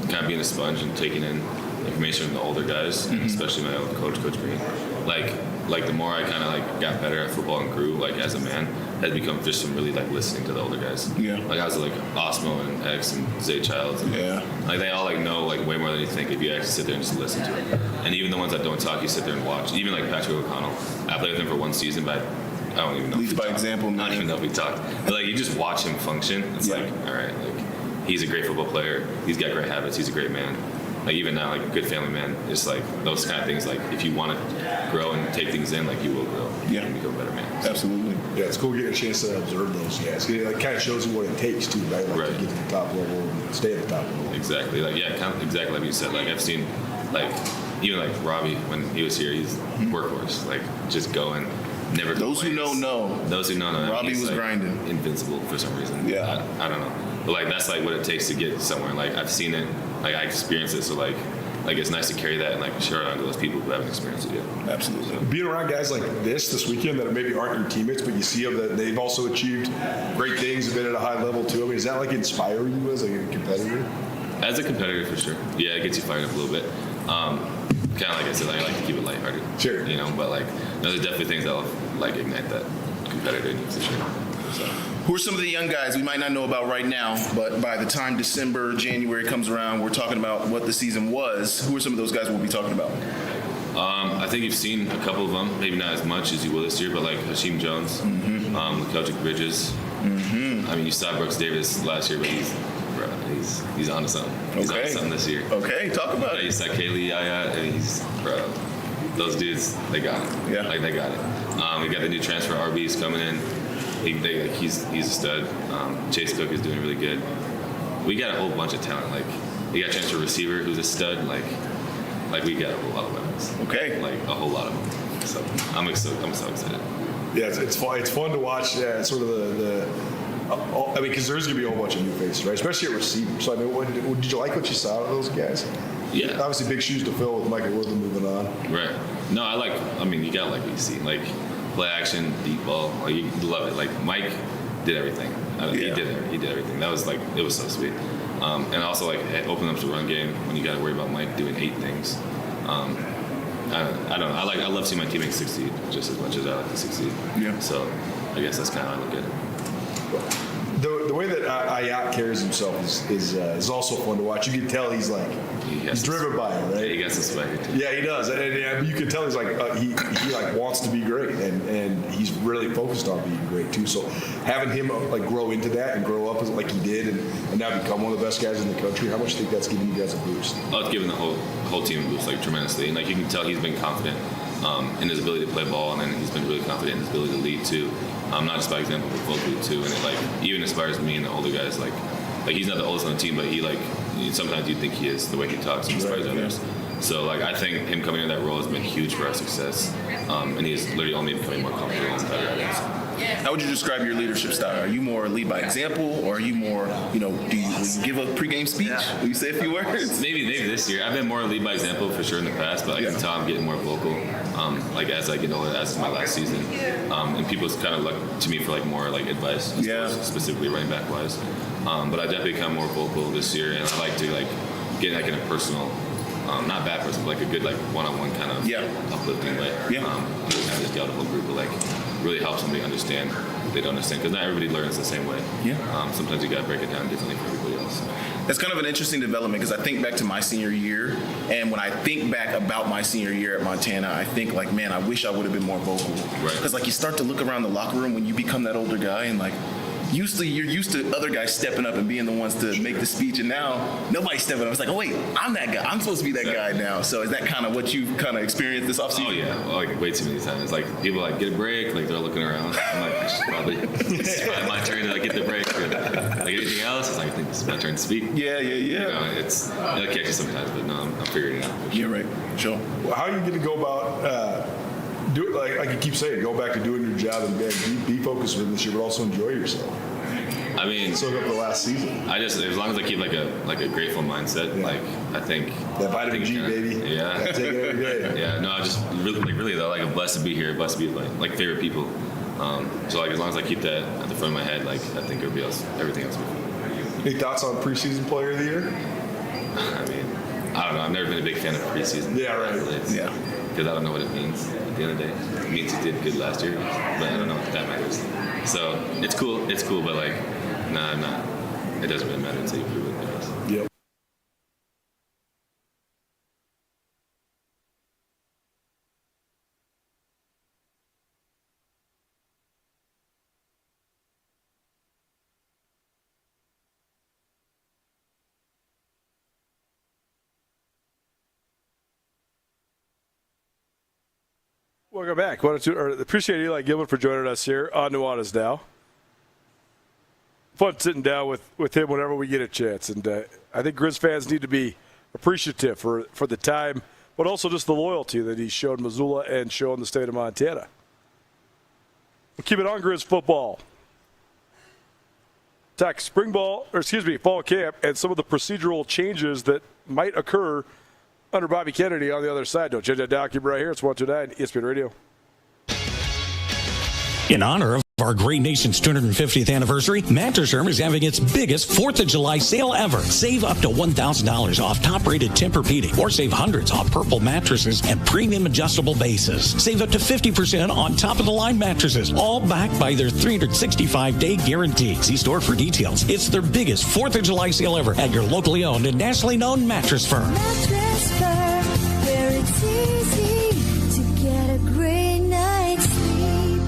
kind of being a sponge and taking in information from the older guys, especially my old coach, Coach Green. Like the more I kind of like got better at football and grew like as a man, has become just from really like listening to the older guys. Yeah. Like I was like Osmo and X and Zay Childs. And, like they all like know like way more than you think if you actually sit there and just listen to them. And even the ones that don't talk, you sit there and watch. Even like Patrick O'Connell, I played with him for 1 season, but I don't even know. Lead by example. I don't even know if we talked. But like you just watch him function. It's like, all right, like he's a great football player. He's got great habits. He's a great man. Like even now, like a good family man. It's like those kind of things. Like if you want to grow and take things in, like you will grow. Yeah. And become a better man. So. Absolutely. Yeah, it's cool getting a chance to observe those guys. It like, kind of shows you what it takes too, right? Like to get to the top level and stay at the top level. Exactly. Like yeah, kind of exactly like you said. Like I've seen, like even like Robbie when he was here, he's workhorse. Like just going. Never. Those who know. Those who know. Robbie was like, grinding. Invincible for some reason. Yeah. I don't know. But like that's like what it takes to get somewhere. Like I've seen it. Like I experienced it. So like it's nice to carry that and like share it on to those people who haven't experienced it yet. Absolutely. Being around guys like this weekend that maybe aren't your teammates, but you see them that they've also achieved great things, have been at a high level too. I mean, is that like inspiring you as a competitor? As a competitor, for sure. Yeah, it gets you fired up a little bit. Kind of like I said, I like to keep it lighthearted. Sure. You know, but like there's definitely things that'll like ignite that competitor in you for sure. So. Who are some of the young guys we might not know about right now, but by the time December, January comes around, we're talking about what the season was. Who are some of those guys we'll be talking about? I think you've seen a couple of them, maybe not as much as you will this year, but like Hasheem Jones, Celtic Bridges. I mean, you saw Brooks Davis last year, but he's on to something. He's on to something this year. Okay, talk about it. You saw Kaylee, and those dudes, they got it. Yeah. Like, they got it. We got the new transfer, RB's coming in. He's a stud. Chase Cook is doing really good. We got a whole bunch of talent. Like, we got a transfer receiver who's a stud. Like we got a whole lot of weapons. Okay. Like, a whole lot of them. So, I'm so excited. Yeah, it's fun to watch sort of I mean, because there's going to be a whole bunch of new faces, right? Especially at receiver. So, I mean, did you like what you saw of those guys? Yeah. Obviously, big shoes to fill with Michael Wortham moving on. Right. No, you got to like what you see. Like, play action, deep ball. Like, you love it. Like, Mike did everything. He did everything. That was, like, it was so sweet. And also, like, it opened up the run game when you got to worry about Mike doing 8 things. I don't know. I love seeing my teammates succeed just as much as I like to succeed. Yeah. So, I guess that's kind of how I look at it. The way that Ayat carries himself is also fun to watch. You can tell he's like he's driven by it, right? Yeah, he got some swagger too. Yeah, he does, and you can tell he's like he like wants to be great, and he's really focused on being great too. So having him like grow into that and grow up like he did, and now become one of the best guys in the country, how much do you think that's giving you guys a boost? Oh, it's giving the whole team a boost like tremendously, and like you can tell he's been confident in his ability to play ball, and then he's been really confident in his ability to lead too. Not just by example, but vocally too, and it like even inspires me and the older guys. Like he's not the oldest on the team, but he like sometimes you think he is the way he talks and inspires others. So like I think him coming in that role has been huge for our success, and he's literally only becoming more comfortable and better at it. How would you describe your leadership style? Are you more lead by example, or are you more, will you give a pregame speech? Will you say a few words? Maybe this year. I've been more lead by example for sure in the past, but I can tell I'm getting more vocal. Like as I get older, as my last season, and people kind of look to me for like more like advice, specifically running back wise. But I definitely become more vocal this year, and I like to like get like in a personal. Not bad person, but like a good like one-on-one kind of uplifting way. Yeah. I just yell at the whole group, but like really help somebody understand what they don't understand, because not everybody learns the same way. Yeah. Sometimes you got to break it down differently for everybody else. That's kind of an interesting development because I think back to my senior year, and when I think back about my senior year at Montana, I think like, man, I wish I would have been more vocal. Right. Because like you start to look around the locker room when you become that older guy, and like you're used to other guys stepping up and being the ones to make the speech, and now nobody's stepping up. It's like, oh wait, I'm that guy. I'm supposed to be that guy now. So is that kind of what you've kind of experienced this offseason? Oh yeah, well, like way too many times. It's like people like get a break, like they're looking around. I'm like, it's probably my turn to like, get the break. Or, like anything else, it's like I think it's my turn to speak. Yeah. You know, it'll catch you sometimes, but no, I'm figuring it out. You're right. Sure. Well, how are you going to go about do like you keep saying, go back to doing your job and be focused with this year, but also enjoy yourself? I mean, soak up the last season. I just, as long as I keep like a grateful mindset, like I think that vitamin G, baby. Yeah, take it every day. Yeah, no, I just really though, like I'm blessed to be here, blessed to be with like favorite people. So like as long as I keep that at the front of my head, like I think everything else will be fine. Any thoughts on preseason player of the year? I mean, I don't know. I've never been a big fan of preseason. Yeah, right. Yeah. Because I don't know what it means at the end of the day. It means he did good last year, but I don't know if that matters. So it's cool, but like, nah, it doesn't really matter until you prove it does. Yep. Welcome back. Appreciate Eli Gilman for joining us here on Nuanez Now. Fun sitting down with him whenever we get a chance. And I think Grizz fans need to be appreciative for the time, but also just the loyalty that he showed Missoula and showing the state of Montana. We'll keep it on Grizz football. Tech fall camp and some of the procedural changes that might occur under Bobby Kennedy on the other side. Don't change that down. Keep it right here. It's 129 ESPN Radio. In honor of our great nation's 250th anniversary, Mattress Firm is having its biggest 4th of July sale ever. Save up to $1,000 off top-rated Tempur-Pedic, or save hundreds off Purple mattresses and premium adjustable bases. Save up to 50% on top-of-the-line mattresses, all backed by their 365-day guarantee. See store for details. It's their biggest 4th of July sale ever at your locally owned and nationally known Mattress Firm. Mattress Firm, where it's easy to get a great night's sleep.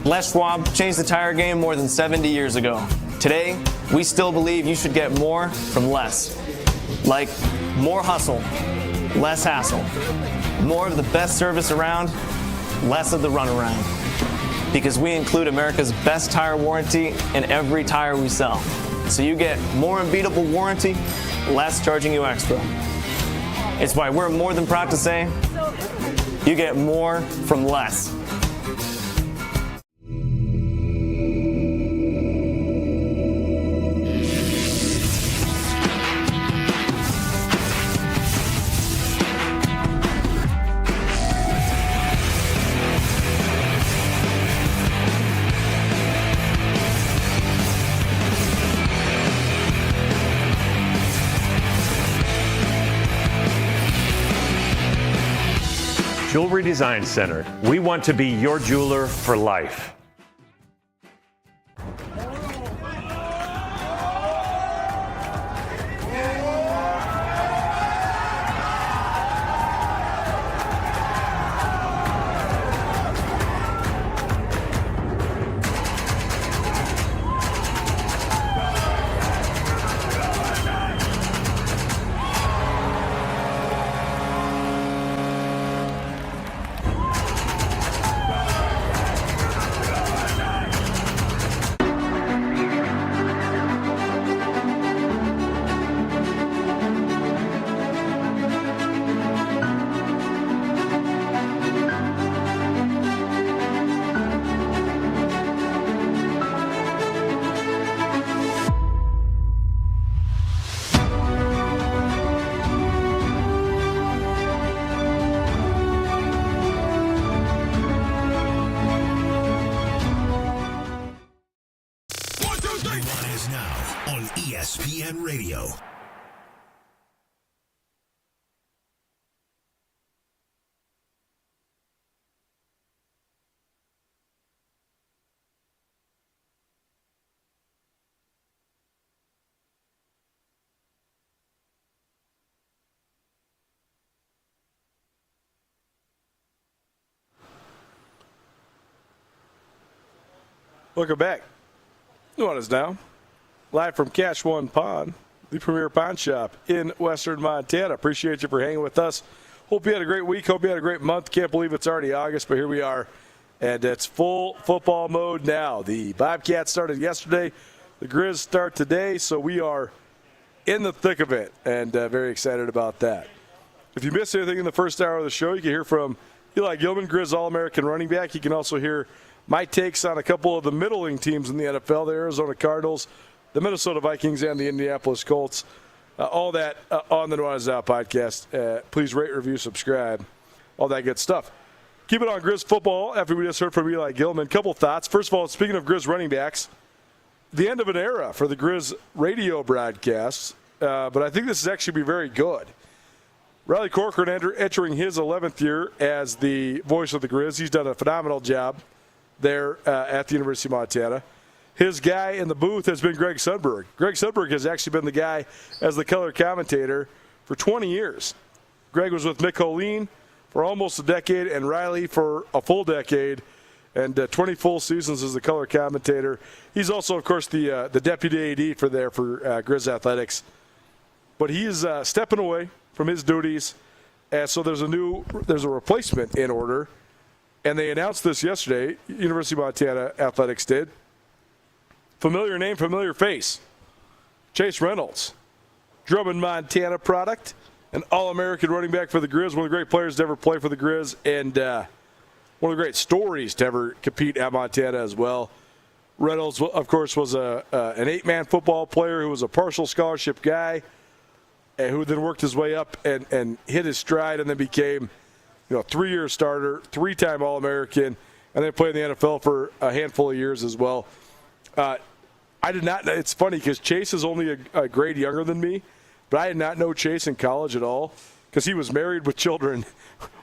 Les Schwab changed the tire game more than 70 years ago. Today, we still believe you should get more from less. Like more hustle, less hassle. More of the best service around, less of the runaround. Because we include America's best tire warranty in every tire we sell. So you get more unbeatable warranty, less charging you extra. It's why we're more than proud to say, you get more from less. Jewelry Design Center. We want to be your jeweler for life. Welcome back. Nuanez Now, live from Cash One Pond, the premier pawn shop in western Montana. Appreciate you for hanging with us. Hope you had a great week. Hope you had a great month. Can't believe it's already August, but here we are. And it's full football mode now. The Bobcats started yesterday. The Grizz start today, so we are in the thick of it, and very excited about that. If you missed anything in the first hour of the show, you can hear from Eli Gilman, Grizz All-American running back. You can also hear my takes on a couple of the middling teams in the NFL, the Arizona Cardinals, the Minnesota Vikings, and the Indianapolis Colts. All that on the Nuanez Now podcast. Please rate, review, subscribe, all that good stuff. Keep it on Grizz football after we just heard from Eli Gilman. Couple thoughts. First of all, speaking of Grizz running backs, the end of an era for the Grizz radio broadcasts, but I think this is actually be very good. Riley Corcoran entering his 11th year as the voice of the Grizz. He's done a phenomenal job there at the University of Montana. His guy in the booth has been Greg Sundberg. Greg Sundberg has actually been the guy as the color commentator for 20 years. Greg was with Mick Holeen for almost a decade and Riley for a full decade and 20 full seasons as the color commentator. He's also, of course, the deputy AD for Grizz Athletics. But he is stepping away from his duties, and so there's a replacement in order. And they announced this yesterday, University of Montana Athletics did. Familiar name, familiar face. Chase Reynolds, Drummond, Montana product, an All-American running back for the Grizz, one of the great players to ever play for the Grizz, and one of the great stories to ever compete at Montana as well. Reynolds, of course, was an 8-man football player who was a partial scholarship guy, and who then worked his way up and hit his stride and then became – 3-year starter, 3-time All-American, and then played in the NFL for a handful of years as well. I did not. It's funny because Chase is only a grade younger than me, but I did not know Chase in college at all because he was married with children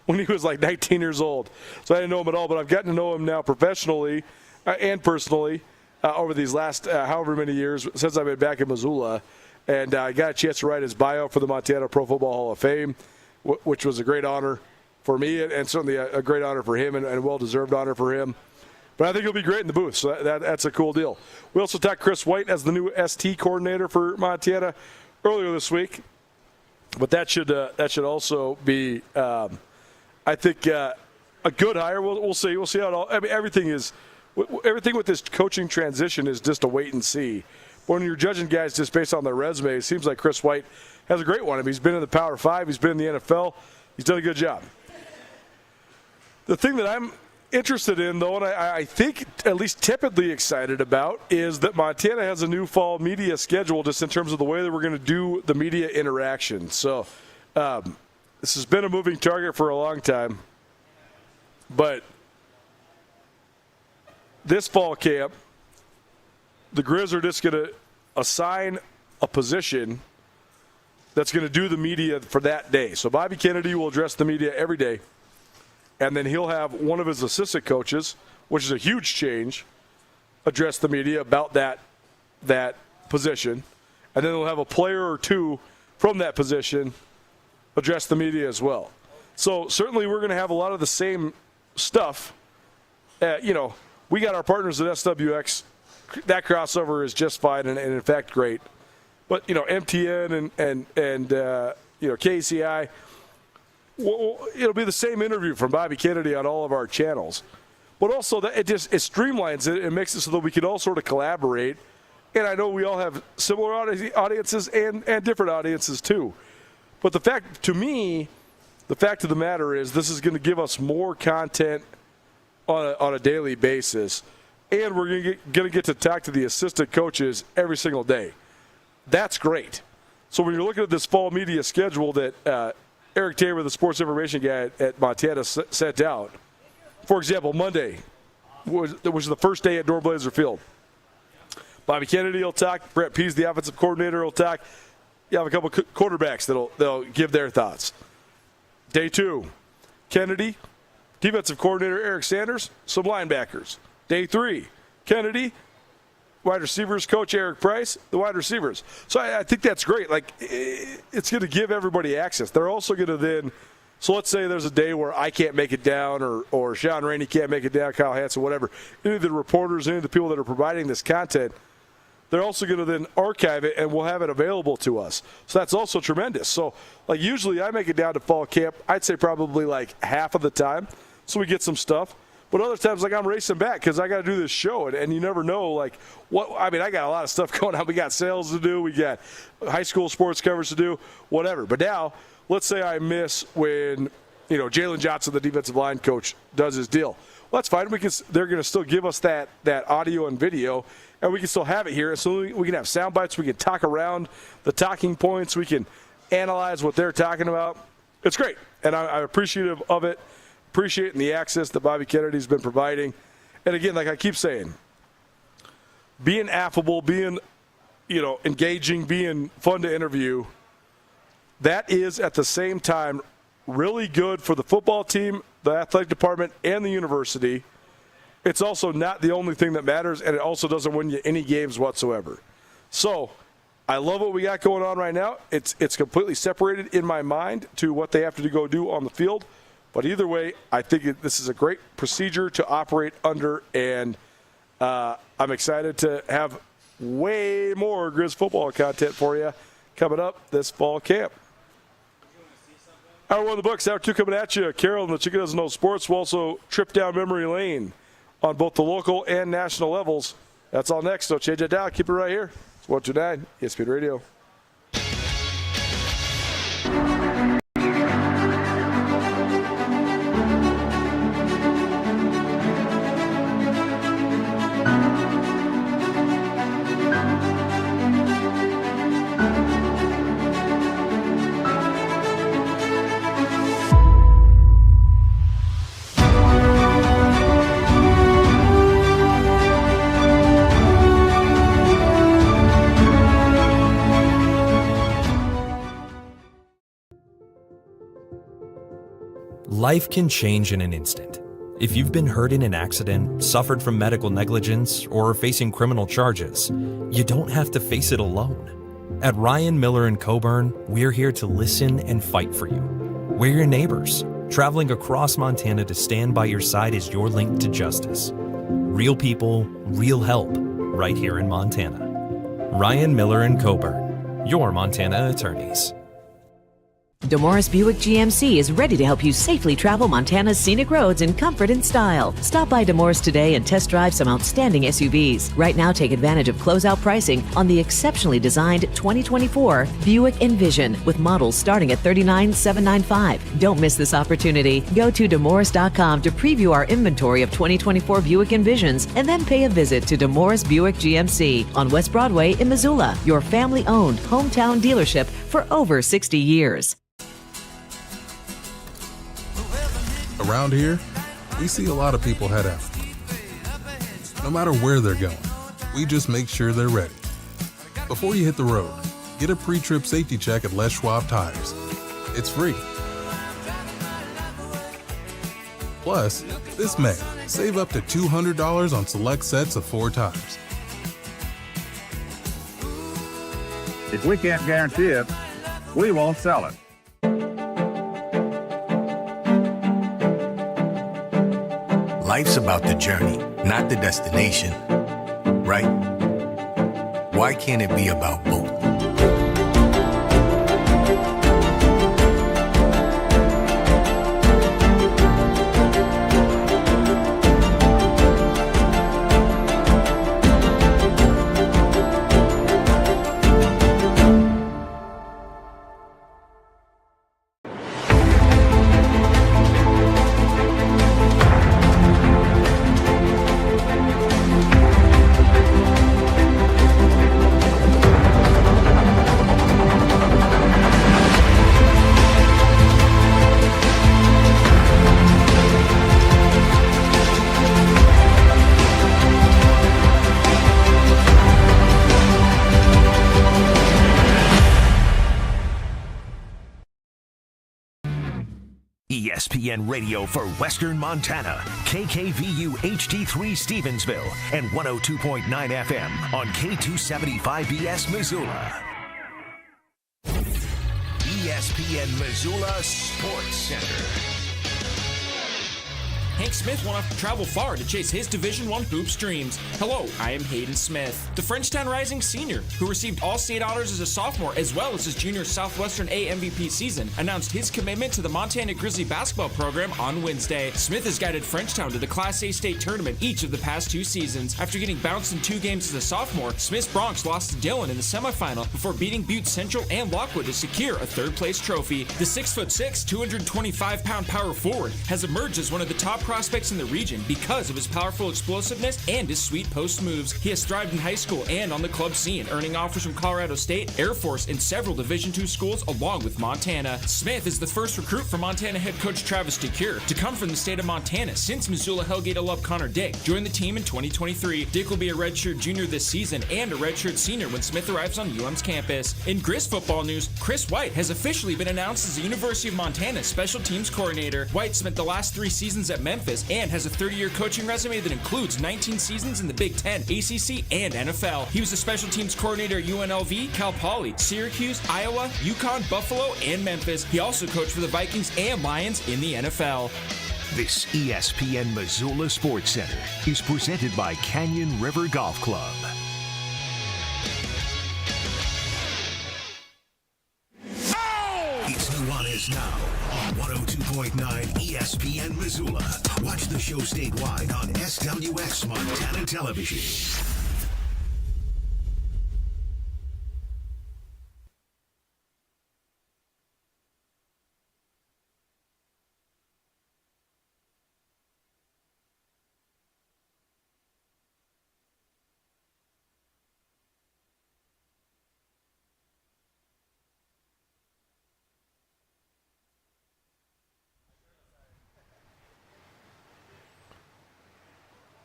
when he was like 19 years old. So I didn't know him at all, but I've gotten to know him now professionally and personally over these last however many years since I've been back in Missoula. And I got a chance to write his bio for the Montana Pro Football Hall of Fame, which was a great honor for me, and certainly a great honor for him and a well-deserved honor for him. But I think he'll be great in the booth, so that's a cool deal. We also talked Chris White as the new ST coordinator for Montana earlier this week. But that should also be, I think, a good hire. We'll see. We'll see how it all. I mean, everything with this coaching transition is just a wait and see. But when you're judging guys just based on their resume, it seems like Chris White has a great one. I mean, he's been in the Power 5. He's been in the NFL. He's done a good job. The thing that I'm interested in, though, and I think at least tepidly excited about, is that Montana has a new fall media schedule just in terms of the way that we're going to do the media interaction. So this has been a moving target for a long time. But this fall camp, the Grizz are just going to assign a position that's going to do the media for that day. So Bobby Kennedy will address the media every day. And then he'll have one of his assistant coaches, which is a huge change, address the media about that position. And then he'll have a player or two from that position address the media as well. So certainly we're going to have a lot of the same stuff. We got our partners at SWX. That crossover is just fine and in fact great. But, MTN and KCI, well, it'll be the same interview from Bobby Kennedy on all of our channels. But also, it streamlines it and makes it so that we can all sort of collaborate. And I know we all have similar audiences and different audiences too. But the fact of the matter is this is going to give us more content on a daily basis. And we're going to get to talk to the assistant coaches every single day. That's great. So when you're looking at this fall media schedule that Eric Tabor, the sports information guy at Montana, sent out, for example, Monday was the first day at North Blazer Field. Bobby Kennedy will talk. Brett Pease, the offensive coordinator, will talk. You have a couple quarterbacks that'll give their thoughts. Day 2, Kennedy, defensive coordinator Eric Sanders, some linebackers. Day 3, Kennedy, wide receivers coach Eric Price, the wide receivers. So I think that's great. Like, it's going to give everybody access. They're also going to then So let's say there's a day where I can't make it down or Sean Rainey can't make it down, Kyle Hansen, whatever. Any of the reporters, any of the people that are providing this content, they're also going to then archive it and we'll have it available to us. So that's also tremendous. So like usually I make it down to fall camp, I'd say probably like half of the time. So we get some stuff. But other times, like, I'm racing back because I got to do this show, and you never know, like, what. I mean, I got a lot of stuff going on. We got sales to do. We got high school sports coverage to do, whatever. But now, let's say I miss when, Jalen Johnson, the defensive line coach, does his deal. Well, that's fine. They're going to still give us that audio and video, and we can still have it here. So we can have sound bites. We can talk around the talking points. We can analyze what they're talking about. It's great, and I'm appreciative of it. Appreciating the access that Bobby Kennedy's been providing. And again, like I keep saying, being affable, being, engaging, being fun to interview, that is at the same time really good for the football team, the athletic department, and the university. It's also not the only thing that matters, and it also doesn't win you any games whatsoever. So I love what we got going on right now. It's completely separated in my mind to what they have to go do on the field. But either way, I think this is a great procedure to operate under, and I'm excited to have way more Grizz football content for you coming up this fall camp. Hour 1 of the books, hour 2 coming at you. Carol and the Chicken Doesn't Know Sports will also trip down memory lane on both the local and national levels. That's all next, so change it down. Keep it right here. It's 129 ESPN Radio. Life can change in an instant. If you've been hurt in an accident, suffered from medical negligence, or are facing criminal charges, you don't have to face it alone. At Ryan Miller & Coburn, we're here to listen and fight for you. We're your neighbors, traveling across Montana to stand by your side as your link to justice. Real people, real help, right here in Montana. Ryan Miller & Coburn, your Montana attorneys. DeMorris Buick GMC is ready to help you safely travel Montana's scenic roads in comfort and style. Stop by DeMorris today and test drive some outstanding SUVs. Right now, take advantage of closeout pricing on the exceptionally designed 2024 Buick Envision with models starting at $39,795. Don't miss this opportunity. Go to DeMorris.com to preview our inventory of 2024 Buick Envisions and then pay a visit to DeMorris Buick GMC on West Broadway in Missoula, your family-owned hometown dealership for over 60 years. Around here, we see a lot of people head out. No matter where they're going, we just make sure they're ready. Before you hit the road, get a pre-trip safety check at Les Schwab Tires. It's free. Plus, this May, save up to $200 on select sets of 4 tires. If we can't guarantee it, we won't sell it. Life's about the journey, not the destination, right? Why can't it be about both? ESPN Radio for Western Montana, KKVU HD3 Stevensville, and 102.9 FM on K275BS Missoula. ESPN Missoula Sports Center. Hank Smith won't have to travel far to chase his Division I hoops dreams. Hello, I am Hayden Smith. The Frenchtown Rising senior, who received all state honors as a sophomore as well as his junior Southwestern A MVP season, announced his commitment to the Montana Grizzly basketball program on Wednesday. Smith has guided Frenchtown to the Class A state tournament each of the past 2 seasons. After getting bounced in 2 games as a sophomore, Smith's Bronx lost to Dillon in the semifinal before beating Butte Central and Lockwood to secure a third-place trophy. The 6'6", 225-pound power forward has emerged as one of the top prospects in the region because of his powerful explosiveness and his sweet post moves. He has thrived in high school and on the club scene, earning offers from Colorado State, Air Force, and several Division II schools along with Montana. Smith is the first recruit for Montana head coach Travis DeCure to come from the state of Montana since Missoula Hellgate alum Connor Dick joined the team in 2023. Dick will be a redshirt junior this season and a redshirt senior when Smith arrives on UM's campus. In Grizz football news, Chris White has officially been announced as the University of Montana special teams coordinator. White spent the last 3 seasons at Memphis and has a 30-year coaching resume that includes 19 seasons in the Big Ten, ACC, and NFL. He was a special teams coordinator at UNLV, Cal Poly, Syracuse, Iowa, UConn, Buffalo, and Memphis. He also coached for the Vikings and Lions in the NFL. This ESPN Missoula Sports Center is presented by Canyon River Golf Club. It's Nuanez Now on 102.9 ESPN Missoula. Watch the show statewide on SWX Montana Television.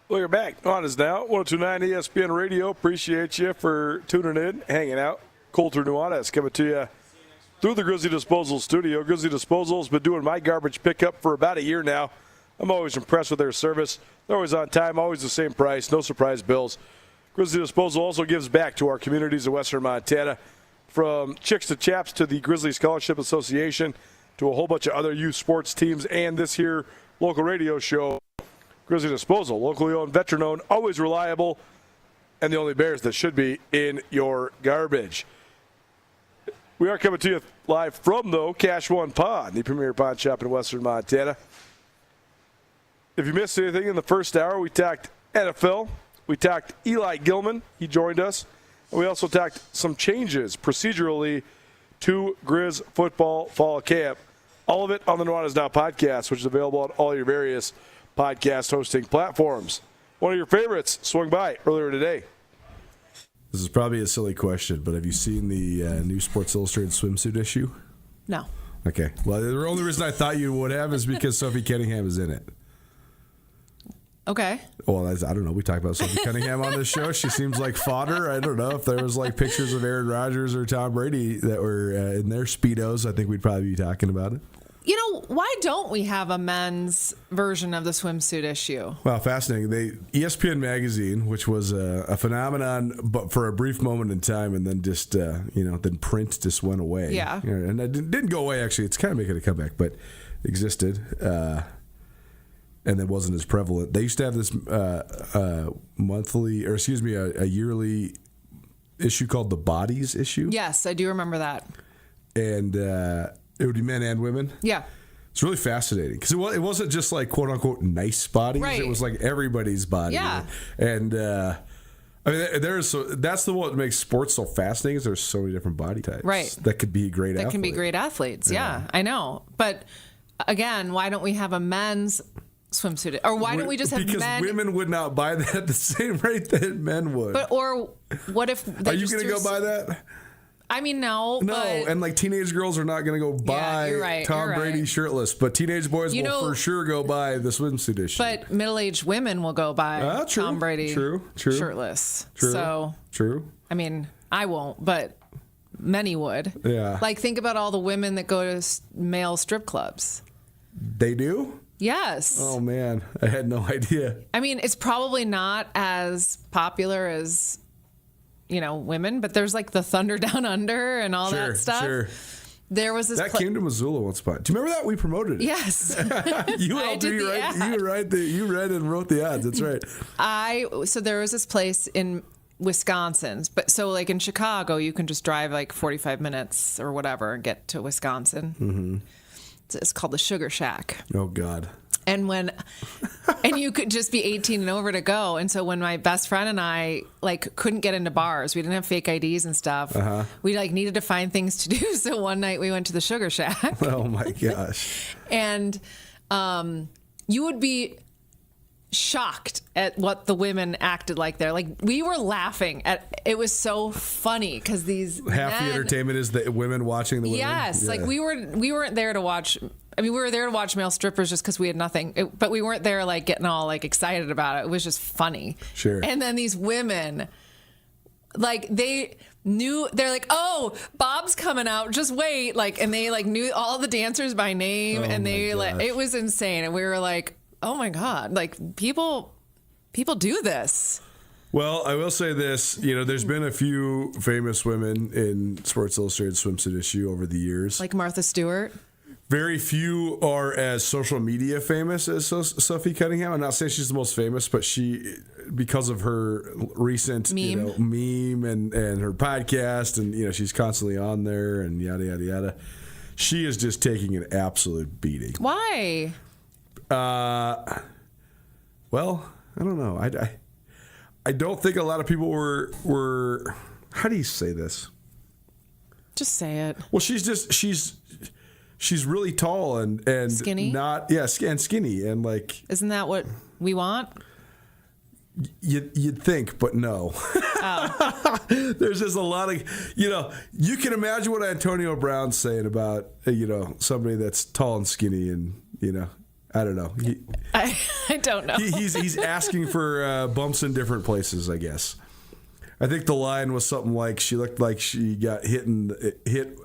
We're back. Nuanez Now, 102.9 ESPN Radio. Appreciate you for tuning in, hanging out. Colter Nuanez coming to you through the Grizzly Disposal studio. Grizzly Disposal's been doing my garbage pickup for about a year now. I'm always impressed with their service. They're always on time, always the same price, no surprise bills. Grizzly Disposal also gives back to our communities of Western Montana, from Chicks to Chaps to the Grizzly Scholarship Association to a whole bunch of other youth sports teams and this here local radio show. Grizzly Disposal, locally owned, veteran-owned, always reliable, and the only Bears that should be in your garbage. We are coming to you live from, though, Cash One Pawn, the premier pawn shop in Western Montana. If you missed anything in the first hour, we talked NFL. We talked Eli Gilman. He joined us. And we also talked some changes procedurally to Grizz football fall camp. All of it on the Nuanez Now podcast, which is available on all your various podcast hosting platforms. One of your favorites swung by earlier today. This is probably a silly question, but have you seen the new Sports Illustrated swimsuit issue? No. Okay. Well, the only reason I thought you would have is because Sophie Cunningham is in it. Okay. Well, I don't know. We talked about Sophie Cunningham on this show. She seems like fodder. I don't know if there was like pictures of Aaron Rodgers or Tom Brady that were in their Speedos. I think we'd probably be talking about it. You know, why don't we have a men's version of the swimsuit issue? Well, fascinating. ESPN Magazine, which was a phenomenon, but for a brief moment in time, and then just then print just went away. Yeah, and it didn't go away. Actually, it's kind of making a comeback, but existed, and then wasn't as prevalent. They used to have this a yearly issue called the Bodies issue. Yes, I do remember that. And it would be men and women. Yeah. It's really fascinating because it wasn't just like quote unquote nice bodies. Right. It was like everybody's body. Yeah. And that's the one that makes sports so fascinating is there's so many different body types. Right. That could be great athletes. That can be great athletes. Yeah, I know. But again, why don't we have a men's swimsuit? Or why don't we just have men? Because women would not buy that at the same rate that men would. Or what if they Are you going to go buy that? I mean, no. No, but and like teenage girls are not going to go buy Tom Brady shirtless, but teenage boys will for sure go buy the swimsuit issue. But middle-aged women will go buy Tom Brady shirtless. True. I mean, I won't, but many would. Yeah. Like, think about all the women that go to male strip clubs. They do? Yes. Oh, man. I had no idea. I mean, it's probably not as popular as women, but there's like the Thunder Down Under and all that stuff. Sure. There was this that came to Missoula once upon. Do you remember that? We promoted it. Yes. You helped me write. You read and wrote the ads. That's right. So there was this place in Wisconsin, but so like in Chicago, you can just drive like 45 minutes or whatever and get to Wisconsin. Mm-hmm. It's called the Sugar Shack. Oh God. And you could just be 18 and over to go. And so when my best friend and I like couldn't get into bars, we didn't have fake IDs and stuff. We like needed to find things to do. So one night we went to the Sugar Shack. Oh my gosh. And you would be shocked at what the women acted like there. Like we were laughing at it. Was so funny because these half the entertainment is the women watching the women. Yes, like we weren't there to watch. I mean, we were there to watch male strippers just because we had nothing, but we weren't there like getting all like excited about it. It was just funny. Sure. And then these women, like they're like, oh, Bob's coming out. Just wait. Like, and they like knew all the dancers by name, and they like it was insane. And we were like, oh my God, like people do this. Well, I will say this, there's been a few famous women in Sports Illustrated swimsuit issue over the years. Like Martha Stewart. Very few are as social media famous as Sophie Cunningham. I'm not saying she's the most famous, but she, because of her recent meme and her podcast, and she's constantly on there and yada yada yada. She is just taking an absolute beating. Why? Well, I don't know. I don't think a lot of people were. How do you say this? Just say it. Well, she's really tall and skinny. And skinny and like. Isn't that what we want? You'd think, but no. Oh. There's just a lot of, you can imagine what Antonio Brown's saying about, somebody that's tall and skinny and, I don't know. I don't know. He's asking for bumps in different places, I guess. I think the line was something like she looked like she got hit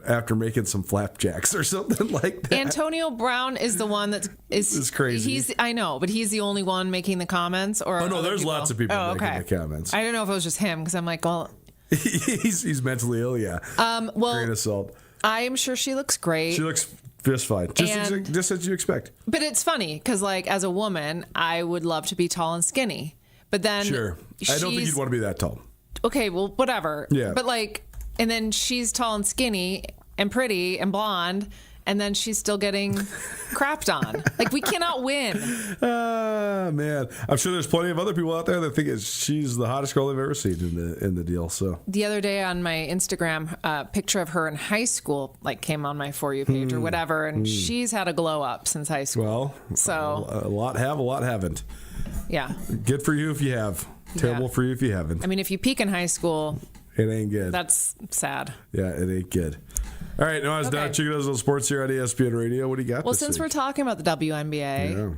after making some flapjacks or something like that. Antonio Brown is the one that is crazy. I know, but he's the only one making the comments. Or no, there's people? lots of people making the comments. I don't know if it was just him because I'm like, well, he's mentally ill. Yeah. Well, grain of salt. I am sure she looks great. She looks just fine, just as you expect. But it's funny because, like, as a woman, I would love to be tall and skinny. But then, sure, I don't think you'd want to be that tall. Okay, well, whatever. Yeah. But like, and then she's tall and skinny and pretty and blonde, and then she's still getting crapped on. Like, we cannot win. Man, I'm sure there's plenty of other people out there that think she's the hottest girl they've ever seen in the deal. So the other day on my Instagram, a picture of her in high school like came on my For You page or whatever, and she's had a glow up since high school. Well, so a lot have, a lot haven't. Yeah. Good for you if you have. Terrible for you if you haven't. I mean, if you peak in high school, it ain't good. That's sad. Yeah, it ain't good. All right, now it's Don Chico Does Little Sports here on ESPN Radio. What do you got? Well, since we're talking about the WNBA,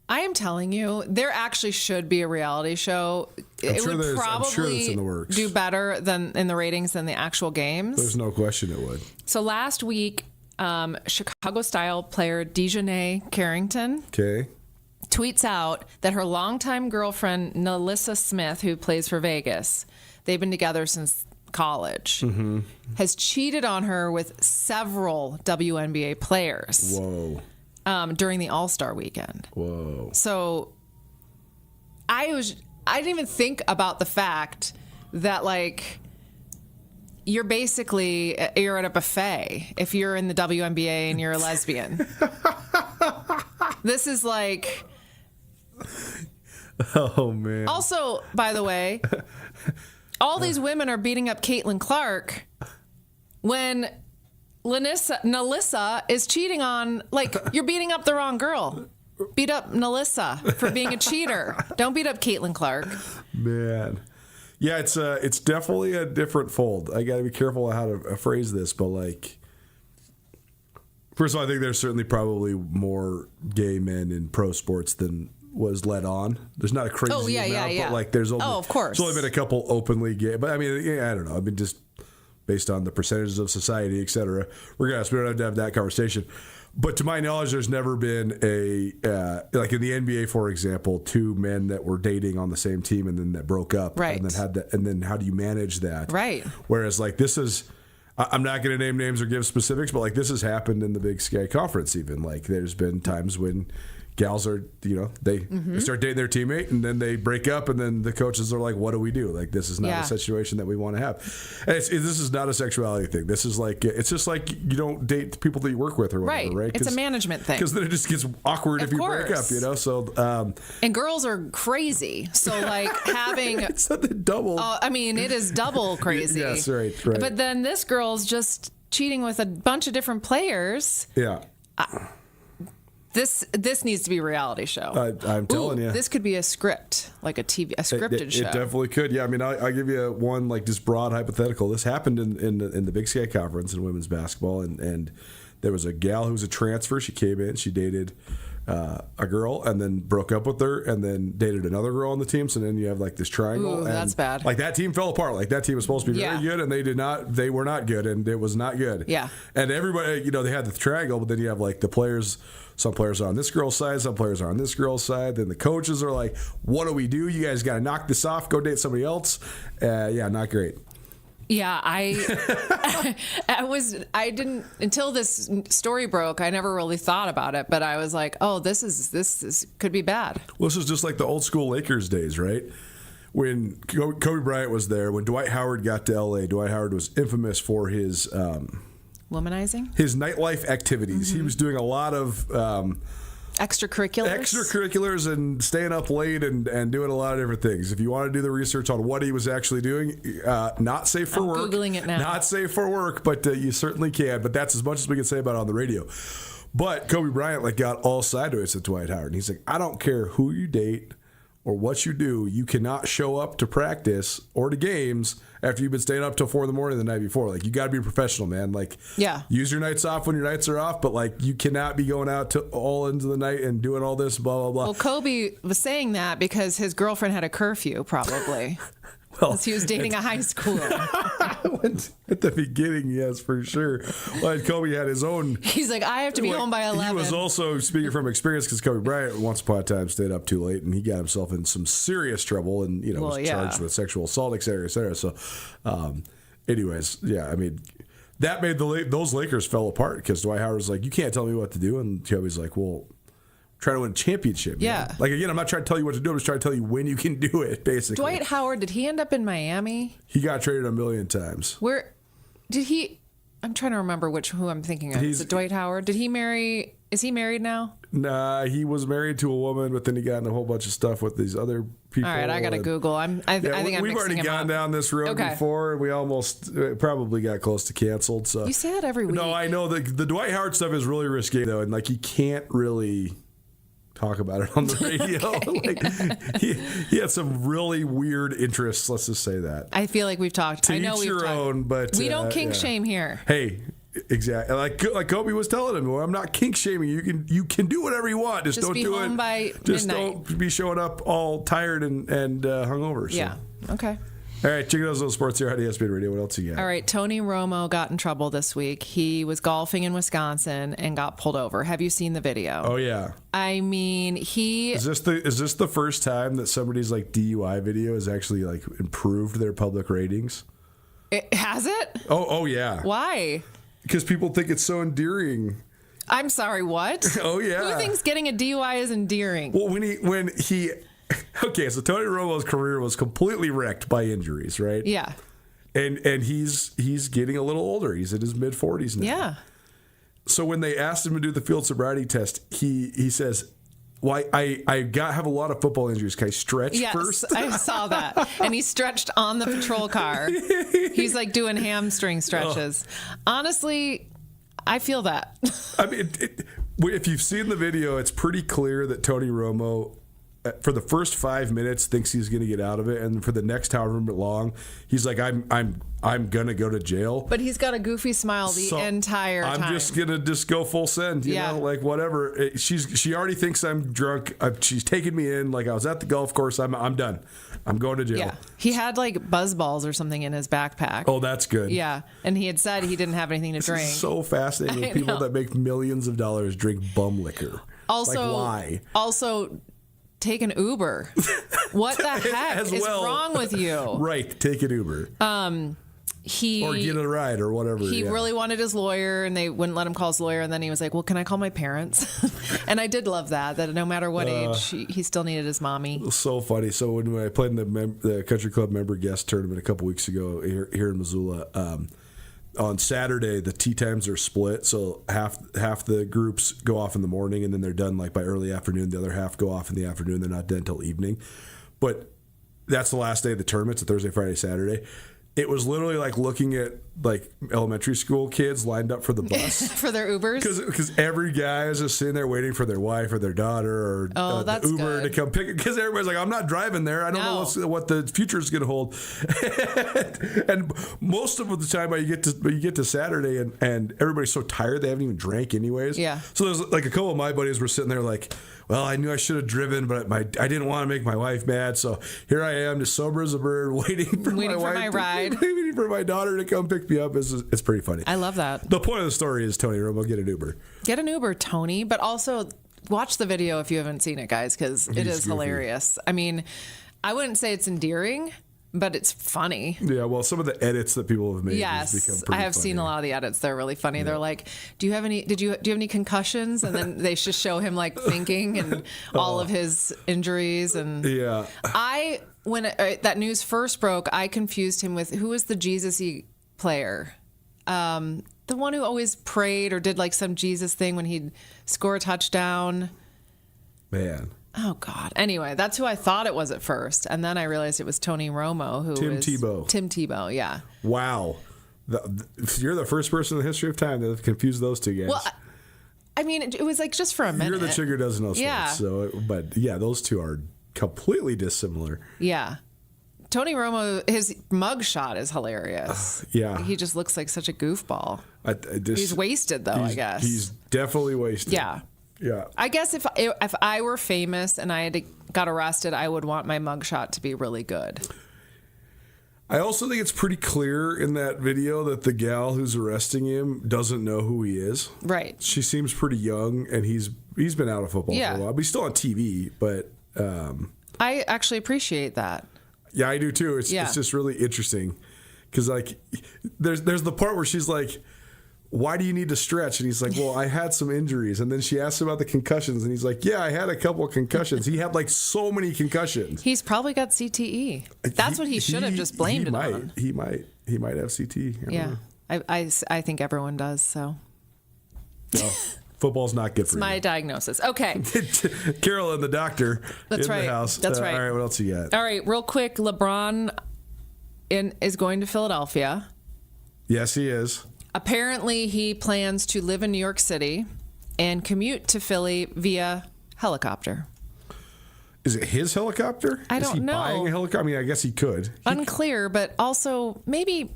I am telling you, there actually should be a reality show. It would probably do better than in the ratings than the actual games. There's no question it would. So last week, Chicago style player Dejanay Carrington tweets out that her longtime girlfriend, Nalissa Smith, who plays for Vegas, they've been together since college, has cheated on her with several WNBA players. Whoa. During the All-Star weekend. Whoa. So I didn't even think about the fact that, like, you're at a buffet if you're in the WNBA and you're a lesbian. This is like... Oh, man. Also, by the way, all these women are beating up Caitlin Clark when Nalissa is cheating on, like, you're beating up the wrong girl. Beat up Nalissa for being a cheater. Don't beat up Caitlin Clark. Man. Yeah, it's definitely a different fold. I got to be careful how to phrase this, but, like, first of all, I think there's certainly probably more gay men in pro sports than was let on. There's not a crazy amount, but, like, there's only, of course. There's only been a couple openly gay. But, I mean, I don't know. I mean, just based on the percentages of society, et cetera. We don't have to have that conversation. But to my knowledge, there's never been like in the NBA, for example, two men that were dating on the same team and then that broke up. Right. And then and then how do you manage that? Right. Whereas, like, this is... I'm not going to name names or give specifics, but like this has happened in the Big Sky Conference. Even like there's been times when gals are, they start dating their teammate and then they break up and then the coaches are like, what do we do? Like, this is not a situation that we want to have. And this is not a sexuality thing. This is like, it's just like you don't date the people that you work with or whatever, right? It's a management thing. Because then it just gets awkward if you break up, So, and girls are crazy. So like having it's something double. I mean, it is double crazy. Yes, right. But then this girl's just cheating with a bunch of different players. Yeah. This needs to be a reality show. I'm telling you. This could be a script, like a scripted show. It definitely could. Yeah, I mean, I'll give you one, like, just broad hypothetical. This happened in the Big Sky Conference in women's basketball, and there was a gal who was a transfer. She came in, she dated a girl, and then broke up with her, and then dated another girl on the team. So then you have, like, this triangle. Ooh, and, that's bad. Like, that team fell apart. Like, that team was supposed to be very good, and they were not good, and it was not good. Yeah. And everybody, they had the triangle, but then you have, like, the players. Some players are on this girl's side. Some players are on this girl's side. Then the coaches are like, what do we do? You guys got to knock this off. Go date somebody else. Not great. Yeah, I didn't, until this story broke, I never really thought about it, but I was like, oh, this could be bad. Well, this is just like the old school Lakers days, right? When Kobe Bryant was there, when Dwight Howard got to LA, Dwight Howard was infamous for his womanizing? His nightlife activities. Mm-hmm. He was doing a lot of extracurriculars and staying up late and doing a lot of different things. If you want to do the research on what he was actually doing, not safe for work. Googling it now. Not safe for work, but you certainly can. But that's as much as we can say about it on the radio. But Kobe Bryant got all sideways at Dwight Howard. And he's like, I don't care who you date or what you do, you cannot show up to practice or to games after you've been staying up till 4 a.m. the night before. Like, you got to be a professional, man. Like, use your nights off when your nights are off, but like, you cannot be going out to all into the night and doing all this, blah, blah, blah. Well, Kobe was saying that because his girlfriend had a curfew, probably. Well, he was dating a high schooler. At the beginning, yes, for sure. Well, Kobe had his own. He's like, I have to be home by 11. He was also, speaking from experience, because Kobe Bryant once upon a time stayed up too late, and he got himself in some serious trouble, and was charged with sexual assault, et cetera, et cetera. So, anyways, I mean, that made those Lakers fell apart because Dwight Howard was like, you can't tell me what to do, and Kobe's like, well, trying to win a championship. Yeah. Man. Like, again, I'm not trying to tell you what to do. I'm just trying to tell you when you can do it, basically. Dwight Howard, did he end up in Miami? He got traded a million times. Where did he? I'm trying to remember who I'm thinking of. Is it Dwight Howard? Did he marry? Is he married now? Nah, he was married to a woman, but then he got in a whole bunch of stuff with these other people. All right, I got to Google. I think I'm we've already gone down this road before. We almost probably got close to canceled. So you say that every week. No, I know the Dwight Howard stuff is really risky though, and like, you can't really talk about it on the radio. Like, he had some really weird interests. Let's just say that. I feel like we've talked. I know we've talked. Own, but we don't kink shame here. Hey, exactly. Like Kobe was telling him, well, I'm not kink shaming. You can do whatever you want. Just don't be do home it. By just midnight. Don't be showing up all tired and hungover. So. Yeah. Okay. All right, check out those little sports here on ESPN Radio. What else you got? All right, Tony Romo got in trouble this week. He was golfing in Wisconsin and got pulled over. Have you seen the video? Oh yeah. I mean, is this the first time that somebody's like DUI video has actually like improved their public ratings? Has it? Oh yeah. Why? Because people think it's so endearing. I'm sorry, what? Oh yeah. Who thinks getting a DUI is endearing? Well, when he okay, so Tony Romo's career was completely wrecked by injuries, right? Yeah. And he's getting a little older. He's in his mid-40s now. Yeah. So when they asked him to do the field sobriety test, he says, "Well, I have a lot of football injuries. Can I stretch first?" Yes, I saw that. And he stretched on the patrol car. He's like doing hamstring stretches. Honestly, I feel that. I mean, if you've seen the video, it's pretty clear that Tony Romo, for the first 5 minutes, thinks he's going to get out of it, and for the next however long, he's like, "I'm gonna go to jail." But he's got a goofy smile the entire time. I'm just gonna go full send, you know, like whatever. She already thinks I'm drunk. She's taking me in. Like, I was at the golf course. I'm done. I'm going to jail. Yeah, he had like buzz balls or something in his backpack. Oh, that's good. Yeah, and he had said he didn't have anything to drink. This is so fascinating. With people that make millions of dollars drink bum liquor. Also, like, why? Also, take an Uber. What the heck is wrong with you? Right, take an Uber. or get a ride or whatever. He really wanted his lawyer, and they wouldn't let him call his lawyer. And then he was like, well, can I call my parents? And I did love that no matter what age, he still needed his mommy. It was so funny. So when I played in the Country Club member guest tournament a couple weeks ago here in Missoula, on Saturday, the tee times are split. So half the groups go off in the morning, and then they're done like by early afternoon. The other half go off in the afternoon. They're not done until evening. But that's the last day of the tournament. It's a Thursday, Friday, Saturday. It was literally like looking at like elementary school kids lined up for the bus for their Ubers, because every guy is just sitting there waiting for their wife or their daughter or the Uber to come pick it, because everybody's like, I'm not driving there. I don't know what the future is going to hold. And most of the time, you get to Saturday and everybody's so tired they haven't even drank anyways. Yeah. So there's like a couple of my buddies were sitting there like, well, I knew I should have driven, but I didn't want to make my wife mad, so here I am, just sober as a bird, waiting for my ride, waiting for my daughter to come pick me up. It's pretty funny. I love that. The point of the story is Tony Romo, get an Uber. Get an Uber, Tony, but also watch the video if you haven't seen it, guys, because it is goofy. Hilarious. I mean, I wouldn't say it's endearing, but it's funny. Yeah, well, some of the edits that people have made yes, has become pretty I have funny. seen a lot of the edits. They're really funny. Yeah. They're like, do you have any concussions? And then they just show him like thinking and all of his injuries. And yeah, when that news first broke, I confused him with who was the Jesus-y player, the one who always prayed or did like some Jesus thing when he'd score a touchdown. Man. Oh, God. Anyway, that's who I thought it was at first. And then I realized it was Tony Romo. Tim Tebow, yeah. Wow. You're the first person in the history of time that have confused those two guys. Well, I mean, it was like just for a minute. You're the chick who doesn't know sports. Yeah. But yeah, those two are completely dissimilar. Yeah. Tony Romo, his mugshot is hilarious. Yeah. He just looks like such a goofball. He's wasted, though, I guess. He's definitely wasted. Yeah. Yeah. I guess if I were famous and I got arrested, I would want my mugshot to be really good. I also think it's pretty clear in that video that the gal who's arresting him doesn't know who he is. Right. She seems pretty young, and he's been out of football for a while. But he's still on TV, but... I actually appreciate that. Yeah, I do too. It's just really interesting because like there's the part where she's like, why do you need to stretch? And he's like, well, I had some injuries. And then she asks about the concussions, and he's like, yeah, I had a couple of concussions. He had like so many concussions. He's probably got CTE. That's what he should have just blamed it on. He might have CTE. I think everyone does. So. No, football's not good for you. It's my diagnosis. Okay. Carol and the doctor in the house. That's right. All right, what else you got? All right, real quick. LeBron is going to Philadelphia. Yes, he is. Apparently, he plans to live in New York City and commute to Philly via helicopter. Is it his helicopter? I don't know. Is he buying a helicopter? I mean, I guess he could. Unclear, but also maybe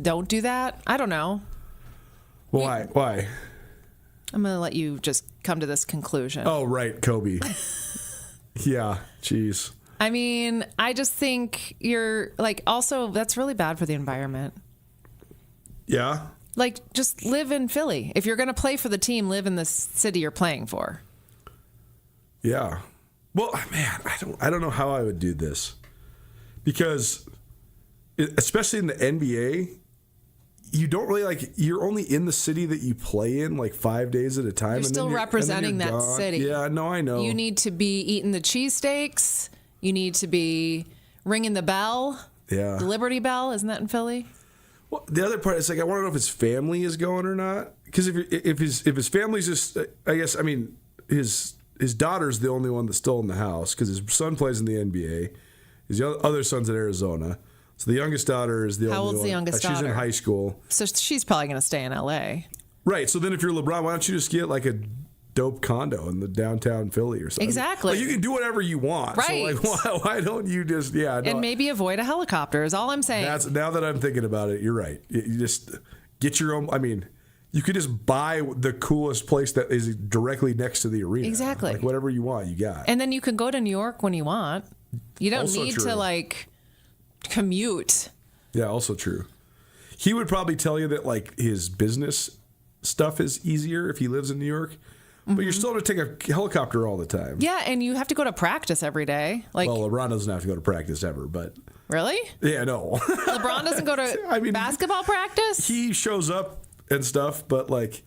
don't do that. I don't know. Why? Why? I'm going to let you just come to this conclusion. Oh, right. Kobe. Yeah. Jeez. I mean, I just think you're like, also, that's really bad for the environment. Yeah. Like, just live in Philly. If you're going to play for the team, live in the city you're playing for. Yeah. Well, man, I don't know how I would do this. Because, especially in the NBA, you don't really you're only in the city that you play in 5 days at a time. You're still representing that city. Yeah, no, I know. You need to be eating the cheesesteaks. You need to be ringing the bell. Yeah. The Liberty Bell, isn't that in Philly? Well, the other part is I want to know if his family is going or not. Because if his family's just, I guess, I mean, his daughter's the only one that's still in the house because his son plays in the NBA. His other son's at Arizona. So the youngest daughter is the only one. How old's the youngest daughter? She's in high school. So she's probably going to stay in L.A. Right. So then if you're LeBron, why don't you just get a dope condo in the downtown Philly or something? Exactly. You can do whatever you want. Right. So why don't you just, And maybe avoid a helicopter is all I'm saying. Now that I'm thinking about it, you're right. You just get your own, I mean, you could just buy the coolest place that is directly next to the arena. Exactly. Whatever you want, you got. And then you can go to New York when you want. You don't need to commute. Yeah, also true. He would probably tell you that his business stuff is easier if he lives in New York, but you're still going to take a helicopter all the time. Yeah, and you have to go to practice every day. Well, LeBron doesn't have to go to practice ever, but Really? Yeah, no. LeBron doesn't go to basketball practice? He shows up and stuff, but like,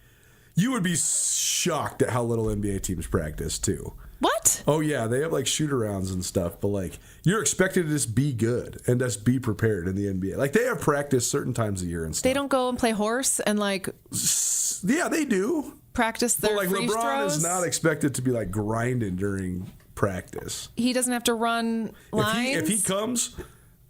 you would be shocked at how little NBA teams practice too. What? Oh yeah, they have like shoot-arounds and stuff, but like, you're expected to just be good and just be prepared in the NBA. Like, they have practice certain times a year and stuff. They don't go and play horse and like... Yeah, they do. Practice their free LeBron throws? is not expected to be like grinding during practice. He doesn't have to run lines? If he comes,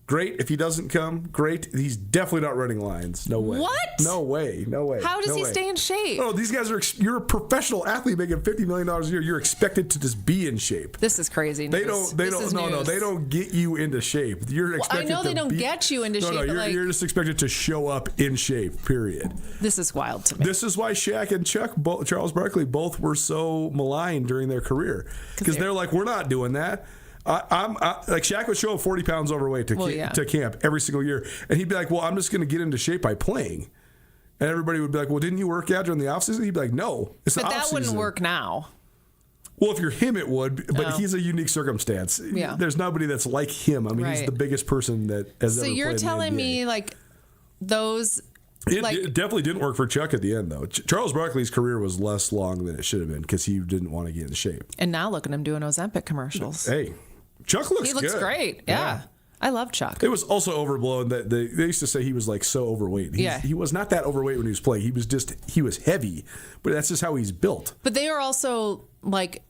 great. If he doesn't come, great. He's definitely not running lines. No way. What? No way. No way. How does no he way. stay in shape? Oh, these guys are. You're a professional athlete making $50 million a year. You're expected to just be in shape. This is crazy. They don't. They don't. No. They don't get you into shape. You're expected. I know they don't get you into shape. No. You're just expected to show up in shape. Period. This is wild to me. This is why Shaq and Charles Barkley both were so maligned during their career, because they're like, we're not doing that. I'm like, Shaq would show up 40 pounds overweight to camp every single year, and he'd be like, well, I'm just going to get into shape by playing. And everybody would be like, well, didn't you work out during the offseason? He'd be like, no, it's the offseason. But that wouldn't work now. Well, if you're him, it would, but he's a unique circumstance. Yeah. There's nobody that's like him. I mean, he's the biggest person that has ever played in the NBA. So you're telling me, like, those... It definitely didn't work for Chuck at the end, though. Charles Barkley's career was less long than it should have been because he didn't want to get in shape. And now look at him doing Ozempic commercials. Hey, Chuck looks good. He looks great. Yeah. I love Chuck. It was also overblown that they used to say he was like so overweight. He was not that overweight when he was playing. He was heavy, but that's just how he's built. But they are also like,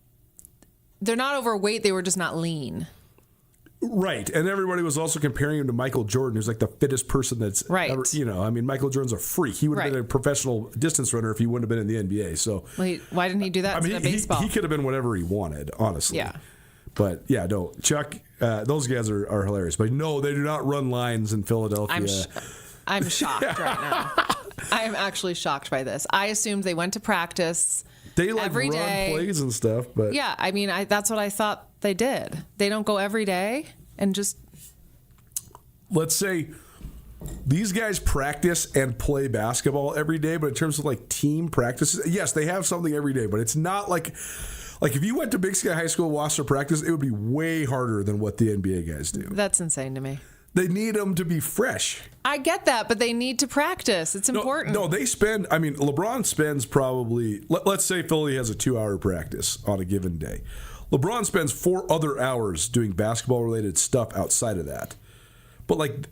they're not overweight. They were just not lean. Right. And everybody was also comparing him to Michael Jordan, who's like the fittest person that's ever, I mean, Michael Jordan's a freak. He would have been a professional distance runner if he wouldn't have been in the NBA. So why didn't he do that instead of baseball? He could have been whatever he wanted, honestly. Yeah. But yeah, no, Chuck, those guys are hilarious. But no, they do not run lines in Philadelphia. I'm shocked right now. I am actually shocked by this. I assumed they went to practice they like every run day. Plays and stuff. But yeah, I mean, that's what I thought they did. They don't go every day and just. Let's say these guys practice and play basketball every day, but in terms of like team practices, yes, they have something every day, but it's not like if you went to Big Sky High School and watched their practice, it would be way harder than what the NBA guys do. That's insane to me. They need them to be fresh. I get that, but they need to practice. It's important. No, they spend, I mean, LeBron spends probably, let's say Philly has a 2-hour practice on a given day. LeBron spends 4 other hours doing basketball-related stuff outside of that. But like,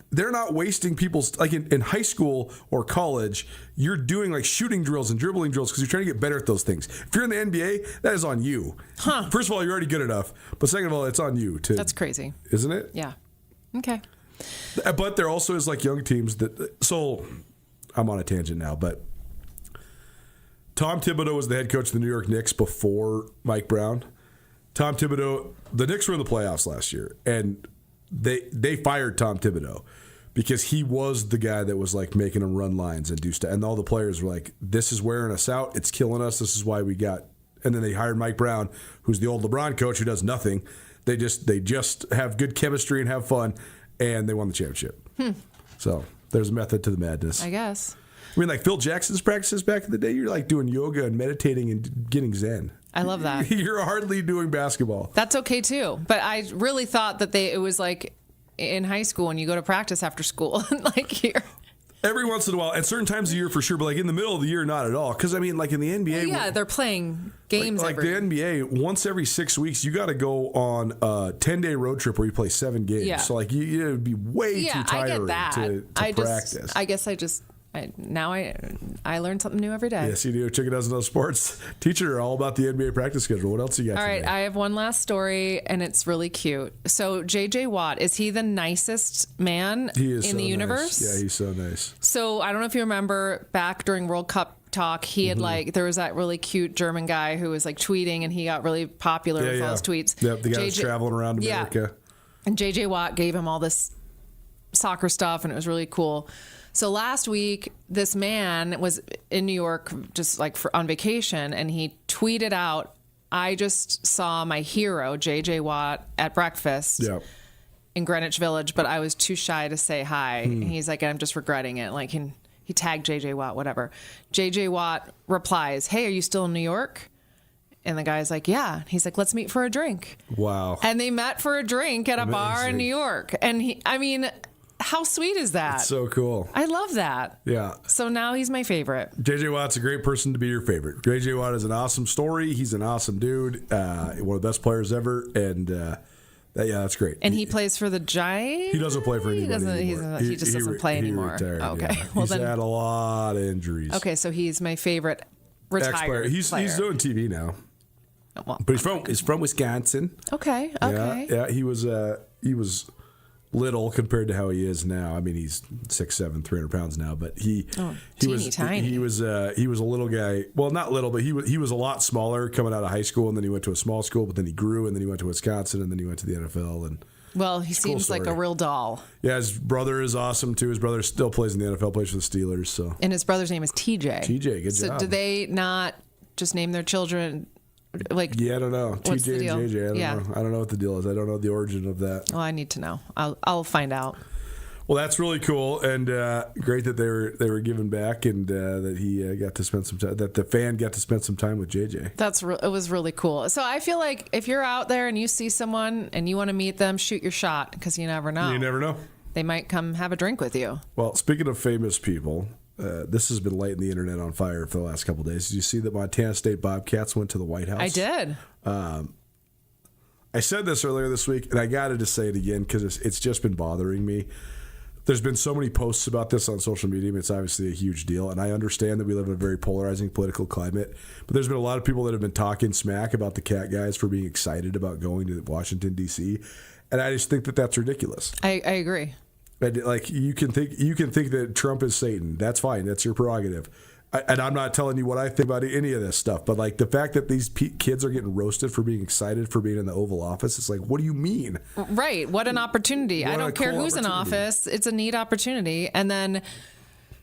they're not wasting people's, like in high school or college, you're doing like shooting drills and dribbling drills because you're trying to get better at those things. If you're in the NBA, that is on you. Huh. First of all, you're already good enough. But second of all, it's on you too. That's crazy. Isn't it? Yeah. Okay. But there also is like young teams that, so I'm on a tangent now, but Tom Thibodeau was the head coach of the New York Knicks before Mike Brown. Tom Thibodeau, the Knicks were in the playoffs last year, and they fired Tom Thibodeau because he was the guy that was like making them run lines and do stuff. And all the players were like, this is wearing us out. It's killing us. This is why we got. And then they hired Mike Brown, who's the old LeBron coach who does nothing. They just have good chemistry and have fun, and they won the championship. So there's a method to the madness. I guess. I mean, like Phil Jackson's practices back in the day, you're like doing yoga and meditating and getting zen. I love that. You're hardly doing basketball. That's okay too. But I really thought that it was like in high school when you go to practice after school, like here. Every once in a while, at certain times of the year for sure, but like in the middle of the year, not at all. Because I mean, like in the NBA, they're playing games. Like the NBA, once every 6 weeks, you got to go on a 10-day road trip where you play 7 games. Yeah. So like, it would be way too tiring to practice. I guess I learn something new every day. Yes, you do. Chicken doesn't know sports. Teacher, all about the NBA practice schedule. What else you got? All right, I have one last story, and it's really cute. So J.J. Watt, is he the nicest man in the universe? Yeah, he's so nice. So I don't know if you remember back during World Cup talk, he had there was that really cute German guy who was like tweeting, and he got really popular with all his tweets. Yep, the guy was traveling around America. And J.J. Watt gave him all this soccer stuff, and it was really cool. So last week, this man was in New York just like on vacation, and he tweeted out, I just saw my hero, J.J. Watt, at breakfast in Greenwich Village, but I was too shy to say hi. And he's like, I'm just regretting it. Like he tagged J.J. Watt, whatever. J.J. Watt replies, hey, are you still in New York? And the guy's like, yeah. He's like, let's meet for a drink. Wow. And they met for a drink at a bar in New York. And how sweet is that? It's so cool. I love that. Yeah. So now he's my favorite. JJ Watt's a great person to be your favorite. JJ Watt is an awesome story. He's an awesome dude. One of the best players ever. And that's great. And he plays for the Giants? He doesn't play for anybody anymore. He just doesn't play anymore. Retired, okay. Yeah. Well, he's had a lot of injuries. Okay, so he's my favorite retired ex-player. He's doing TV now. Well, but he's from Wisconsin. Okay. Yeah. He was little compared to how he is now. I mean, he's 6'7", 300 pounds now, but he was tiny. He was a little guy. Well, not little, but he was a lot smaller coming out of high school, and then he went to a small school, but then he grew, and then he went to Wisconsin, and then he went to the NFL. And well, he seems like a real doll. Yeah, his brother is awesome too. His brother still plays in the NFL, plays for the Steelers. So, and his brother's name is TJ. TJ, good job. So, do they not just name their children? Yeah, I don't know. What's TJ the deal? and JJ. I don't know. I don't know what the deal is. I don't know the origin of that. Well, I need to know. I'll find out. Well, that's really cool and great that they were giving back and that he got to spend some time. That the fan got to spend some time with JJ. It was really cool. So I feel like if you're out there and you see someone and you want to meet them, shoot your shot because you never know. You never know. They might come have a drink with you. Well, speaking of famous people. This has been lighting the internet on fire for the last couple of days. Did you see that Montana State Bobcats went to the White House? I did. I said this earlier this week, and I got to say it again because it's just been bothering me. There's been so many posts about this on social media. It's obviously a huge deal, and I understand that we live in a very polarizing political climate, but there's been a lot of people that have been talking smack about the Cat guys for being excited about going to Washington, D.C., and I just think that that's ridiculous. I agree. Like you can think that Trump is Satan. That's fine. That's your prerogative. And I'm not telling you what I think about any of this stuff. But like the fact that these kids are getting roasted for being excited for being in the Oval Office, it's like, what do you mean? Right. What an opportunity. I don't care who's in office. It's a neat opportunity. And then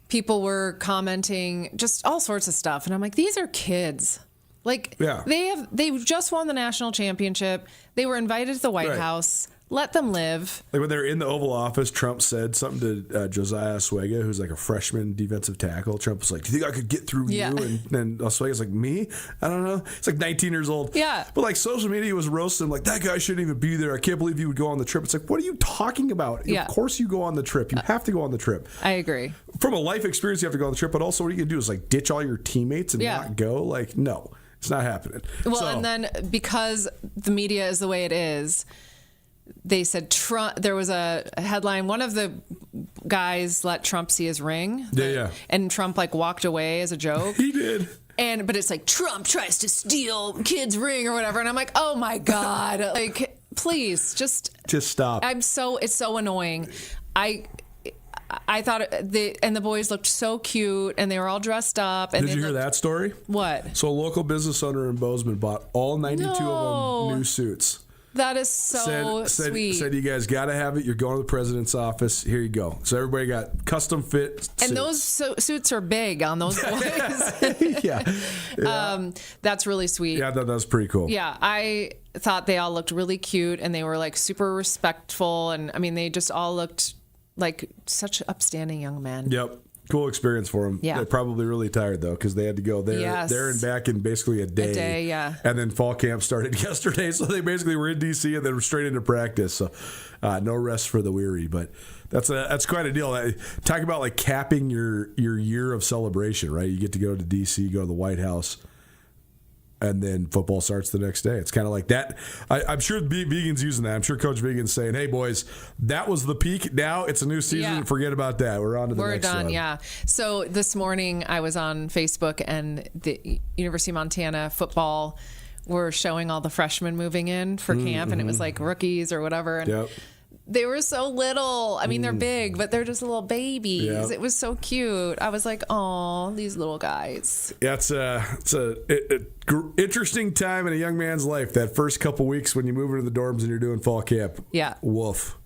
people were commenting just all sorts of stuff, and I'm like, these are kids. Like they've just won the national championship. They were invited to the White House. Let them live. Like when they're in the Oval Office, Trump said something to Josiah Oswego, who's like a freshman defensive tackle. Trump was like, "Do you think I could get through you?" And then Oswego's like, "Me? I don't know." It's like 19 years old. Yeah. But like social media was roasting him, like that guy shouldn't even be there. I can't believe he would go on the trip. It's like, what are you talking about? Yeah. Of course you go on the trip. You have to go on the trip. I agree. From a life experience, you have to go on the trip. But also, what are you gonna do? Is like ditch all your teammates and not go? Like, no, it's not happening. Well, and then because the media is the way it is. They said Trump. There was a headline. One of the guys let Trump see his ring. Yeah. And Trump like walked away as a joke. He did. But it's like Trump tries to steal kid's ring or whatever. And I'm like, oh my God, like please just stop. It's so annoying. I thought the boys looked so cute and they were all dressed up. And did you hear that story? What? So a local business owner in Bozeman bought all 92 of them new suits. That is so sweet. Said you guys got to have it. You're going to the president's office. Here you go. So everybody got custom fit suits. And those suits are big on those boys. Yeah. That's really sweet. Yeah, that was pretty cool. Yeah, I thought they all looked really cute and they were like super respectful. And I mean, they just all looked like such upstanding young men. Yep. Cool experience for them. Yeah. They're probably really tired, though, because they had to go there and back in basically a day. A day, yeah. And then fall camp started yesterday, so they basically were in D.C. and then straight into practice. So no rest for the weary. But that's quite a deal. Talk about like capping your year of celebration, right? You get to go to D.C., go to the White House, and then football starts the next day. It's kind of like that. I'm sure Vegan's using that. I'm sure Coach Vegan's saying, hey, boys, that was the peak. Now it's a new season. Yeah. Forget about that. We're on to the next one. We're done, yeah. So this morning I was on Facebook and the University of Montana football were showing all the freshmen moving in for camp, and it was like rookies or whatever. And they were so little. I mean, they're big, but they're just little babies. Yep. It was so cute. I was like, oh, these little guys. Yeah, it's a interesting time in a young man's life, that first couple weeks when you move into the dorms and you're doing fall camp. Yeah. Woof.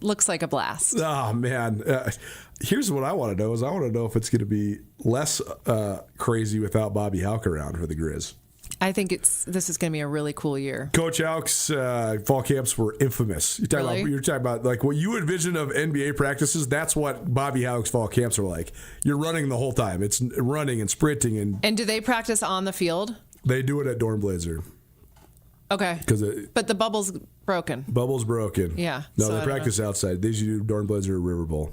Looks like a blast. Oh, man. Here's what I want to know is I want to know if it's going to be less crazy without Bobby Hauck around for the Grizz. I think this is going to be a really cool year. Coach Hauck's fall camps were infamous. You're talking about like what you envision of NBA practices. That's what Bobby Hauck's fall camps are like. You're running the whole time. It's running and sprinting and do they practice on the field? They do it at Dornblazer. Okay. But the bubble's broken. Bubble's broken. Yeah. No, so they practice outside. They usually do Dornblazer or River Bowl.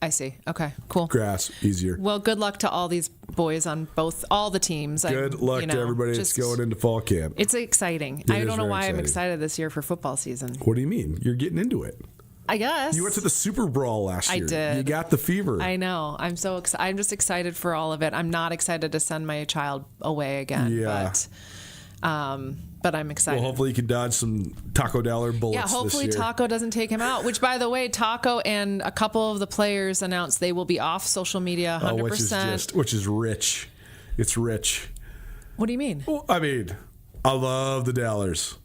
I see. Okay, cool. Grass, easier. Well, good luck to all these boys on all the teams. Good luck to everybody that's going into fall camp. It's exciting. I don't know why I'm excited this year for football season. What do you mean? You're getting into it. I guess. You went to the Super Brawl last year. I did. You got the fever. I know. I'm so excited. I'm just excited for all of it. I'm not excited to send my child away again. Yeah. But I'm excited. Well, hopefully you can dodge some Taco Dollar bullets. Yeah, hopefully this year. Taco doesn't take him out. Which, by the way, Taco and a couple of the players announced they will be off social media 100%. Which is rich. It's rich. What do you mean? Well, I mean, I love the Dollars.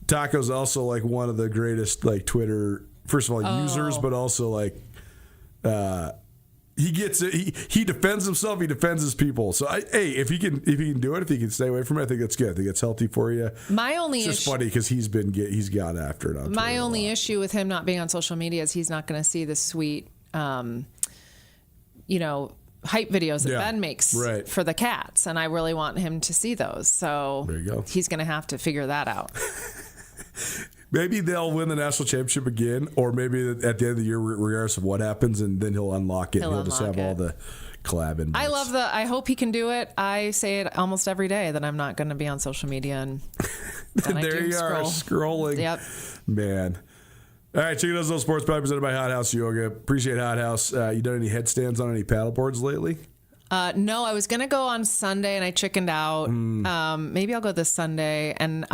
Taco's also like one of the greatest like Twitter, first of all, users, but also like he gets it. He defends himself. He defends his people. So, if he can do it, if he can stay away from it, I think that's good. I think it's healthy for you. My only it's just funny because he's gone after it. My only issue with him not being on social media is he's not going to see the sweet, hype videos that Ben makes for the cats, and I really want him to see those. So there you go. He's going to have to figure that out. Maybe they'll win the national championship again, or maybe at the end of the year, regardless of what happens, and then he'll unlock it. He'll just have all the collab in. I hope he can do it. I say it almost every day that I'm not going to be on social media, and then there you are scrolling. Yep, man. All right, check out those sports probably presented by Hot House Yoga. Appreciate Hot House. You done any headstands on any paddle boards lately? No, I was going to go on Sunday and I chickened out. Maybe I'll go this Sunday. And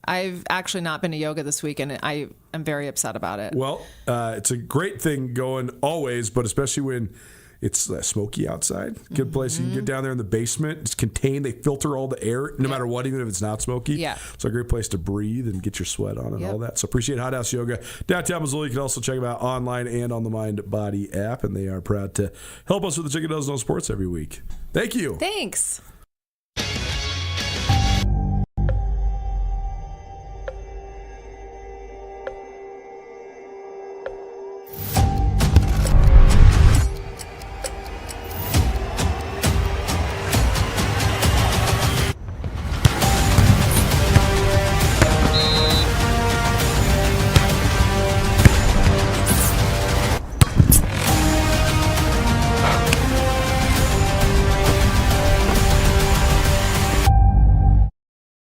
I've actually not been to yoga this week, and I am very upset about it. Well, it's a great thing going always, but especially when it's smoky outside. Good place. You can get down there in the basement. It's contained. They filter all the air, no matter what, even if it's not smoky. Yeah. It's a great place to breathe and get your sweat on and all that. So appreciate Hot House Yoga. Downtown Missoula. You can also check them out online and on the Mind Body app, and they are proud to help us with the Chicken Doesn't Know Sports every week. Thank you. Thanks.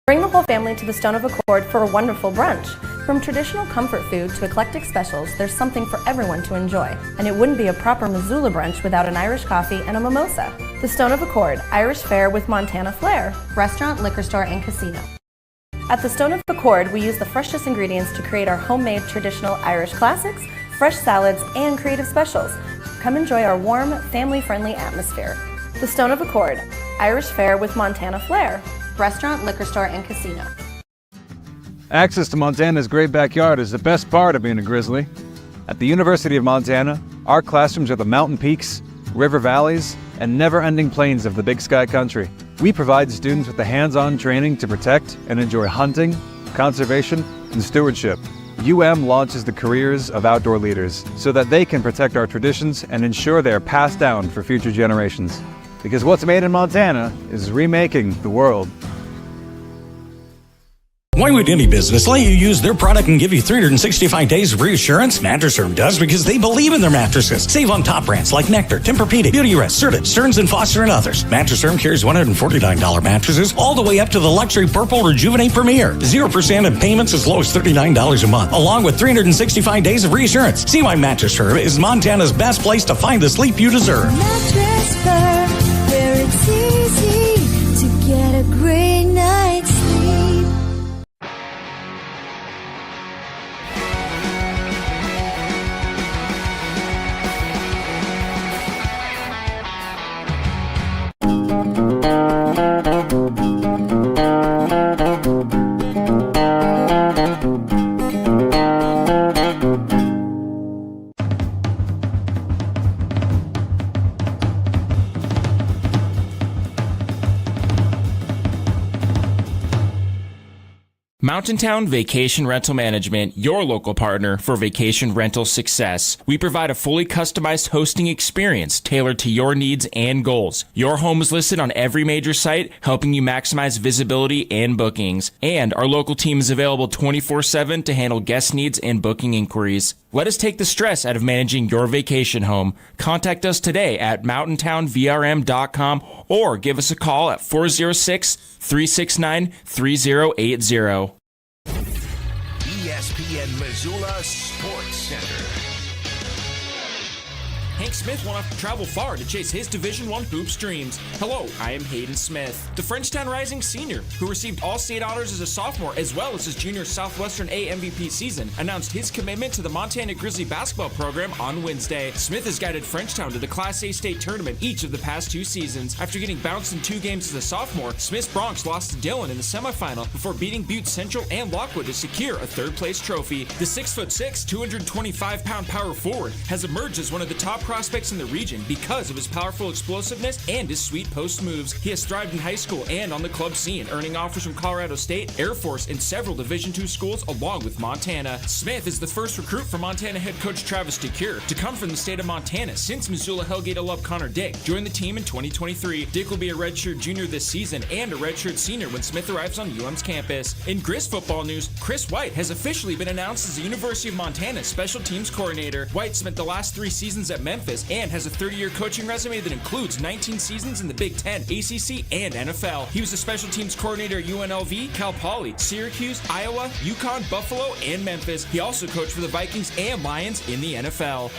Bring the whole family to the Stone of Accord for a wonderful brunch. From traditional comfort food to eclectic specials, there's something for everyone to enjoy. And it wouldn't be a proper Missoula brunch without an Irish coffee and a mimosa. The Stone of Accord, Irish fare with Montana flair. Restaurant, liquor store, and casino. At the Stone of Accord, we use the freshest ingredients to create our homemade traditional Irish classics, fresh salads, and creative specials. Come enjoy our warm, family-friendly atmosphere. The Stone of Accord, Irish fare with Montana flair. Restaurant, liquor store, and casino. Access to Montana's great backyard is the best part of being a Grizzly. At the University of Montana, our classrooms are the mountain peaks, river valleys, and never-ending plains of the Big Sky Country. We provide students with the hands-on training to protect and enjoy hunting, conservation, and stewardship. UM launches the careers of outdoor leaders so that they can protect our traditions and ensure they are passed down for future generations. Because what's made in Montana is remaking the world. Why would any business let you use their product and give you 365 days of reassurance? Mattress Firm does because they believe in their mattresses. Save on top brands like Nectar, Tempur-Pedic, Beautyrest, Serta, Stearns & Foster, and others. Mattress Firm carries $149 mattresses all the way up to the luxury Purple Rejuvenate Premier. 0% in payments as low as $39 a month, along with 365 days of reassurance. See why Mattress Firm is Montana's best place to find the sleep you deserve. Mattress Firm, where it's easy to get a great night's sleep. Mountain Town Vacation Rental Management, your local partner for vacation rental success. We provide a fully customized hosting experience tailored to your needs and goals. Your home is listed on every major site, helping you maximize visibility and bookings. And our local team is available 24/7 to handle guest needs and booking inquiries. Let us take the stress out of managing your vacation home. Contact us today at mountaintownvrm.com or give us a call at 406-369-3080. ESPN Missoula Sports Center. Hank Smith won't have to travel far to chase his Division I hoops dreams. Hello, I am Hayden Smith, the Frenchtown Rising senior who received all-state honors as a sophomore as well as his junior Southwestern A MVP season, announced his commitment to the Montana Grizzly basketball program on Wednesday. Smith has guided Frenchtown to the Class A state tournament each of the past 2 seasons. After getting bounced in 2 games as a sophomore, Smith's Bronx lost to Dillon in the semifinal before beating Butte Central and Lockwood to secure a third-place trophy. The 6'6", 225-pound power forward has emerged as one of the top prospects in the region because of his powerful explosiveness and his sweet post moves. He has thrived in high school and on the club scene, earning offers from Colorado State, Air Force, and several Division II schools along with Montana. Smith is the first recruit for Montana head coach Travis DeCure to come from the state of Montana since Missoula Hellgate alum Connor Dick joined the team in 2023. Dick will be a redshirt junior this season and a redshirt senior when Smith arrives on UM's campus. In Grizz football news, Chris White has officially been announced as the University of Montana special teams coordinator. White spent the last 3 seasons at Memphis and has a 30-year coaching resume that includes 19 seasons in the Big Ten, ACC, and NFL. He was a special teams coordinator at UNLV, Cal Poly, Syracuse, Iowa, UConn, Buffalo, and Memphis. He also coached for the Vikings and Lions in the NFL.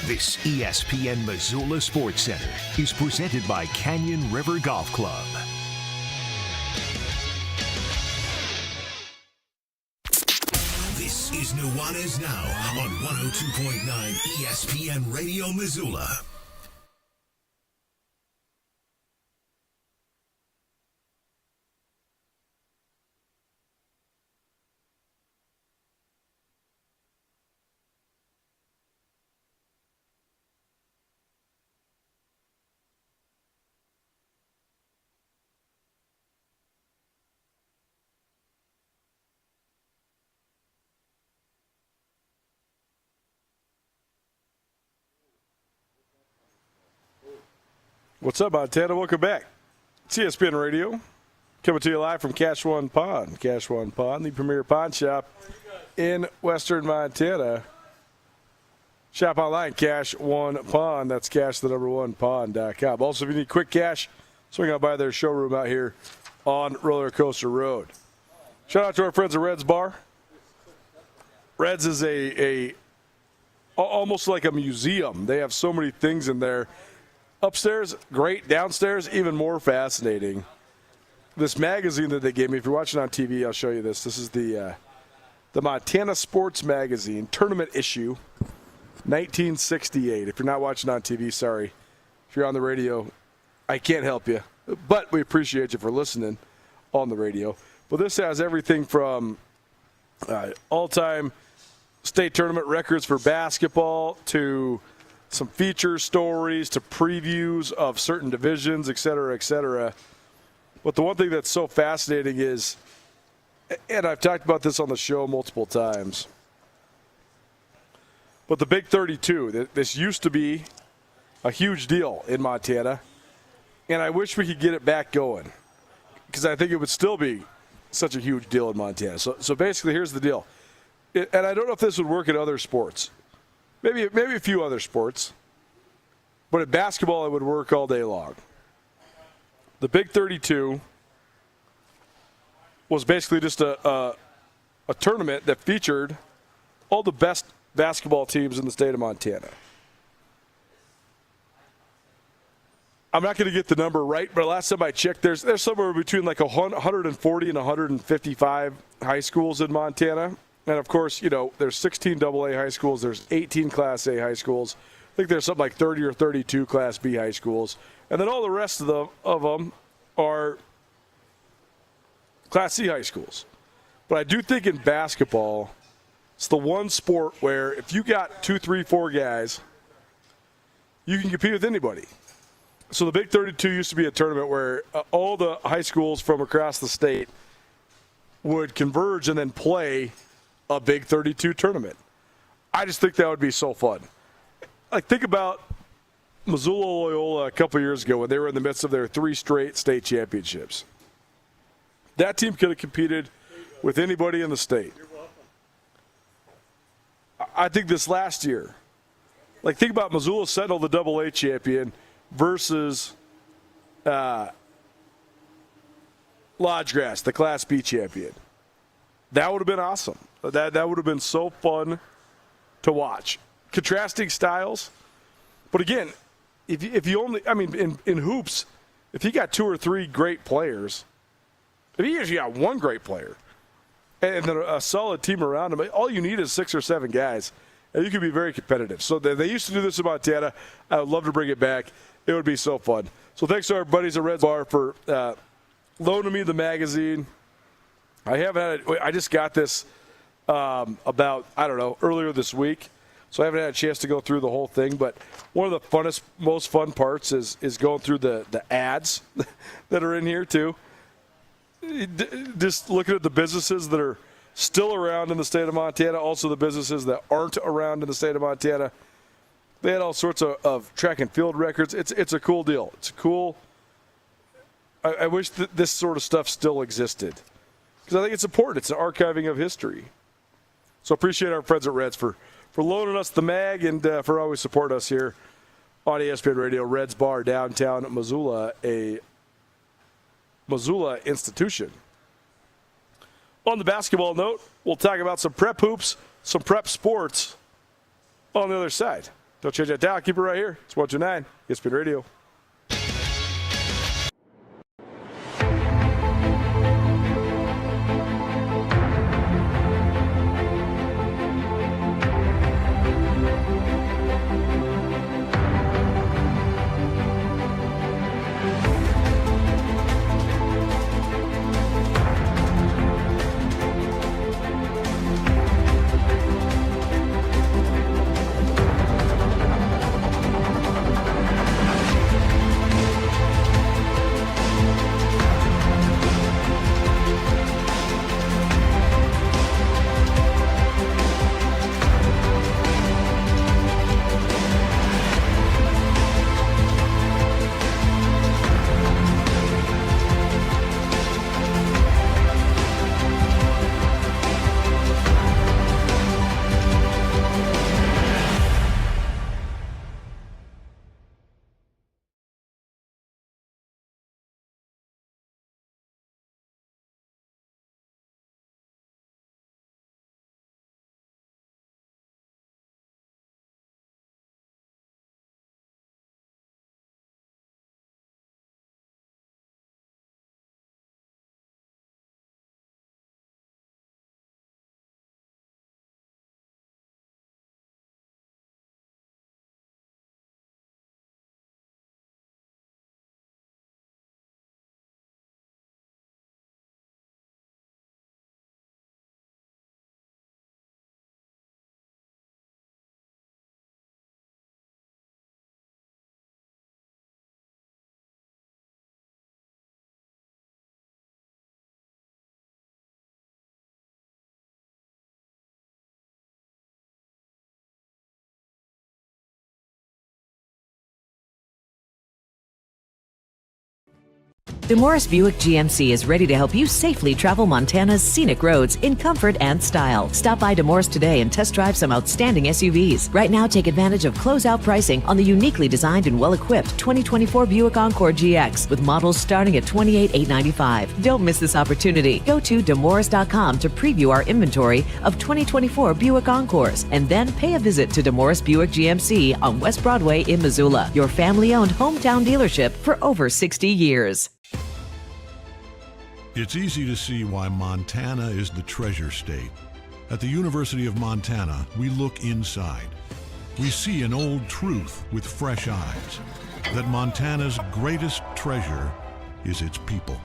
This ESPN Missoula Sports Center is presented by Canyon River Golf Club. This is Nuanez Now on 102.9 ESPN Radio Missoula. What's up, Montana? Welcome back. It's ESPN Radio, coming to you live from Cache One Pond. Cache One Pond, the premier pond shop in western Montana. Shop online, Cache One Pond. That's cache1pond.com. Also, if you need quick cash, swing out by their showroom out here on Roller Coaster Road. Shout out to our friends at Red's Bar. Red's is a almost like a museum. They have so many things in there. Upstairs, great. Downstairs, even more fascinating. This magazine that they gave me, if you're watching on TV, I'll show you this. This is the Montana Sports Magazine, tournament issue, 1968. If you're not watching on TV, sorry. If you're on the radio, I can't help you. But we appreciate you for listening on the radio. But this has everything from all-time state tournament records for basketball to some feature stories to previews of certain divisions, et cetera, et cetera. But the one thing that's so fascinating is, and I've talked about this on the show multiple times, but the Big 32, this used to be a huge deal in Montana, and I wish we could get it back going because I think it would still be such a huge deal in Montana. So basically, here's the deal. And I don't know if this would work in other sports. Maybe a few other sports, but in basketball it would work all day long. The Big 32 was basically just a tournament that featured all the best basketball teams in the state of Montana. I'm not going to get the number right, but last time I checked, there's somewhere between like 140 and 155 high schools in Montana. And, of course, you know, there's 16 AA high schools. There's 18 Class A high schools. I think there's something like 30 or 32 Class B high schools. And then all the rest of them are Class C high schools. But I do think in basketball, it's the one sport where if you got 2, 3, 4 guys, you can compete with anybody. So the Big 32 used to be a tournament where all the high schools from across the state would converge and then play a big 32 tournament. I just think that would be so fun. Like, think about Missoula Loyola a couple years ago when they were in the midst of their 3 straight state championships. That team could have competed with anybody in the state. I think this last year, like, think about Missoula Sentinel, the AA champion, versus Lodgegrass, the Class B champion. That would have been awesome. That would have been so fun to watch. Contrasting styles. But again, if you only, I mean, in hoops, if you got 2 or 3 great players, if you usually got 1 great player, and then a solid team around him, all you need is 6 or 7 guys, and you can be very competitive. So they used to do this in Montana. I would love to bring it back. It would be so fun. So thanks to our buddies at Reds Bar for loaning me the magazine. I just got this about, I don't know, earlier this week. So I haven't had a chance to go through the whole thing. But one of the most fun parts is going through the ads that are in here too. Just looking at the businesses that are still around in the state of Montana, also the businesses that aren't around in the state of Montana. They had all sorts of track and field records. It's a cool deal. It's cool. I wish that this sort of stuff still existed, because I think it's important. It's an archiving of history. So appreciate our friends at Reds for loaning us the mag and for always supporting us here on ESPN Radio. Reds Bar, downtown Missoula, a Missoula institution. On the basketball note, we'll talk about some prep hoops, some prep sports on the other side. Don't change that dial. Keep it right here. It's 129 ESPN Radio. DeMorris Buick GMC is ready to help you safely travel Montana's scenic roads in comfort and style. Stop by DeMorris today and test drive some outstanding SUVs. Right now, take advantage of closeout pricing on the uniquely designed and well-equipped 2024 Buick Encore GX with models starting at $28,895. Don't miss this opportunity. Go to demorris.com to preview our inventory of 2024 Buick Encores and then pay a visit to DeMorris Buick GMC on West Broadway in Missoula, your family-owned hometown dealership for over 60 years. It's easy to see why Montana is the treasure state. At the University of Montana, we look inside. We see an old truth with fresh eyes, that Montana's greatest treasure is its people.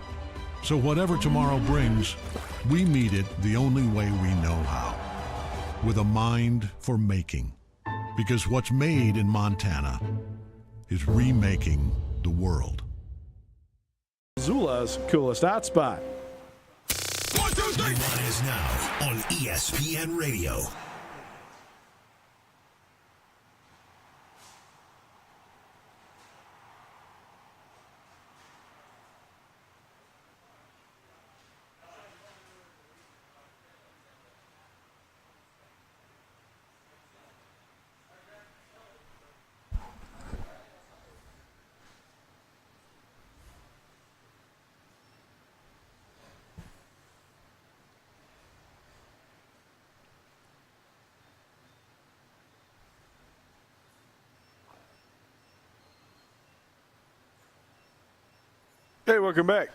So whatever tomorrow brings, we meet it the only way we know how, with a mind for making. Because what's made in Montana is remaking the world. Missoula's coolest hotspot. 1, 2, Nuanez Now on ESPN Radio. Hey, welcome back.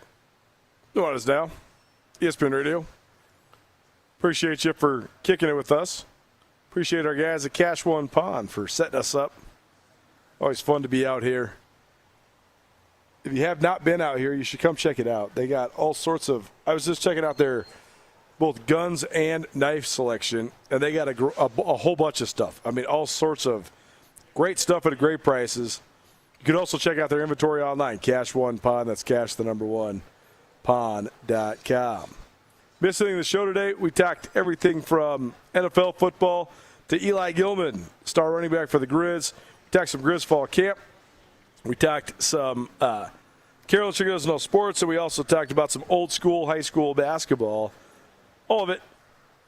Nuanez Now, ESPN Radio. Appreciate you for kicking it with us. Appreciate our guys at Cash One Pond for setting us up. Always fun to be out here. If you have not been out here, you should come check it out. They got all sorts of, I was just checking out their both guns and knife selection, and they got a whole bunch of stuff. I mean, all sorts of great stuff at great prices. You can also check out their inventory online, Cash One Pond. That's cash1 pond.com. Missing the show today, we talked everything from NFL football to Eli Gilman, star running back for the Grizz. We talked some Grizz fall camp. We talked some Carol Chigo's No Sports, and we also talked about some old school high school basketball. All of it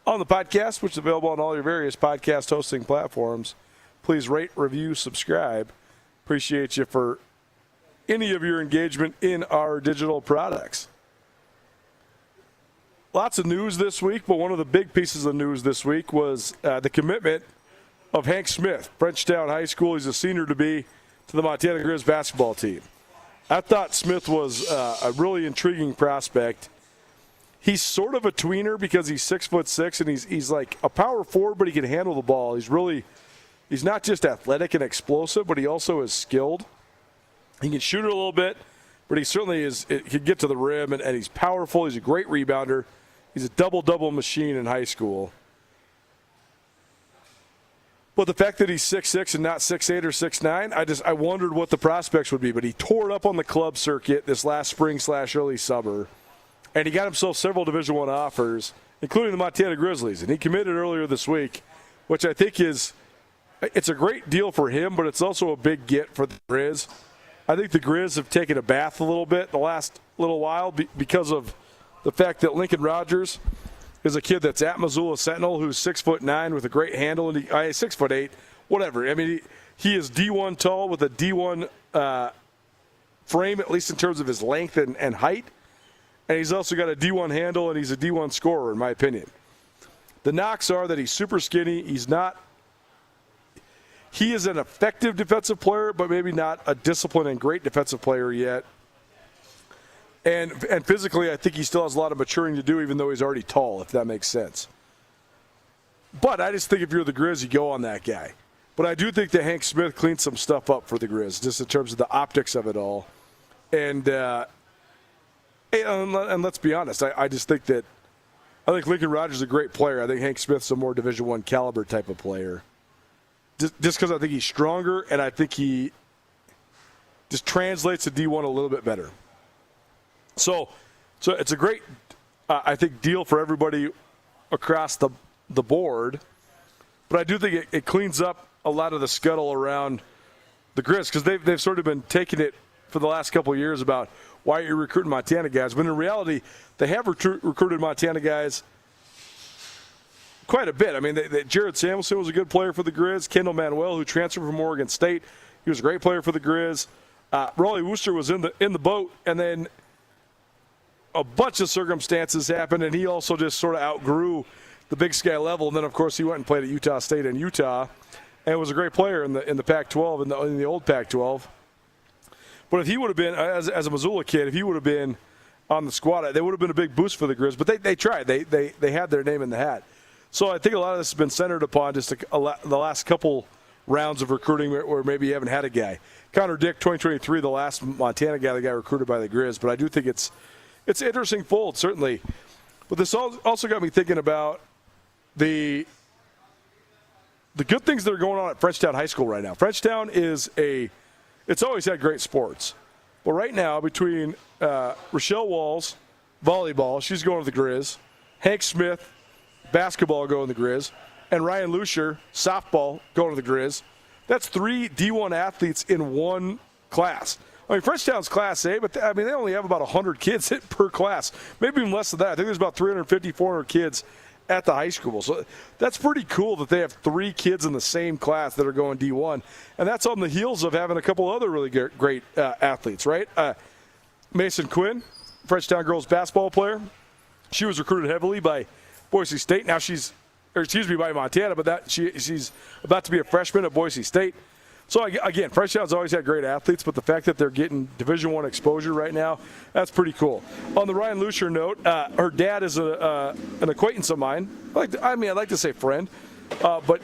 on the podcast, which is available on all your various podcast hosting platforms. Please rate, review, subscribe. Appreciate you for any of your engagement in our digital products. Lots of news this week, but one of the big pieces of news this week was the commitment of Hank Smith, Frenchtown High School. He's a senior-to-be to the Montana Grizz basketball team. I thought Smith was a really intriguing prospect. He's sort of a tweener because he's 6'6", and he's like a power forward, but he can handle the ball. He's not just athletic and explosive, but he also is skilled. He can shoot it a little bit, but he certainly can get to the rim, and he's powerful. He's a great rebounder. He's a double-double machine in high school. But the fact that he's 6'6" and not 6'8" or 6'9", I wondered what the prospects would be. But he tore it up on the club circuit this last spring/early summer, and he got himself several Division I offers, including the Montana Grizzlies. And he committed earlier this week, which I think it's a great deal for him, but it's also a big get for the Grizz. I think the Grizz have taken a bath a little bit the last little while because of the fact that Lincoln Rogers is a kid that's at Missoula Sentinel who's 6'9" with a great handle, and 6'8", whatever. I mean, he is D1 tall with a D1 frame, at least in terms of his length and height. And he's also got a D1 handle, and he's a D1 scorer, in my opinion. The knocks are that he's super skinny. He is an effective defensive player, but maybe not a disciplined and great defensive player yet. And physically, I think he still has a lot of maturing to do, even though he's already tall, if that makes sense. But I just think if you're the Grizz, you go on that guy. But I do think that Hank Smith cleaned some stuff up for the Grizz, just in terms of the optics of it all. And let's be honest, I just think that I think Lincoln Rogers is a great player. I think Hank Smith's a more Division I caliber type of player. Just because I think he's stronger, and I think he just translates to D1 a little bit better. So it's a great, I think, deal for everybody across the board. But I do think it cleans up a lot of the scuttle around the Grizz, because they've sort of been taking it for the last couple of years about why you're recruiting Montana guys. But in reality, they have recruited Montana guys quite a bit. I mean, Jared Samuelson was a good player for the Grizz. Kendall Manuel, who transferred from Oregon State, he was a great player for the Grizz. Raleigh Wooster was in the boat, and then a bunch of circumstances happened, and he also just sort of outgrew the Big Sky level. And then, of course, he went and played at Utah State in Utah, and was a great player in the Pac-12, in the old Pac-12. But if he would have been, as a Missoula kid, if he would have been on the squad, they would have been a big boost for the Grizz. But they tried. They had their name in the hat. So I think a lot of this has been centered upon just the last couple rounds of recruiting where maybe you haven't had a guy. Connor Dick, 2023, the last Montana guy that got recruited by the Grizz. But I do think it's an interesting fold, certainly. But this also got me thinking about the good things that are going on at Frenchtown High School right now. Frenchtown it's always had great sports. But right now, between Rochelle Walls, volleyball, she's going to the Grizz. Hank Smith, basketball, going to the Grizz, and Ryan Lucier, softball, going to the Grizz. That's 3 D1 athletes in one class. I mean, Frenchtown's Class A, but they only have about 100 kids per class. Maybe even less than that. I think there's about 350, 400 kids at the high school. So that's pretty cool that they have 3 kids in the same class that are going D1. And that's on the heels of having a couple other really great athletes, right? Mason Quinn, Frenchtown girls basketball player. She was recruited heavily by Boise State. Now by Montana, but she's about to be a freshman at Boise State. So, again, Frenchtown's always had great athletes, but the fact that they're getting Division I exposure right now, that's pretty cool. On the Ryan Lucier note, her dad is an acquaintance of mine. I'd like to say friend, but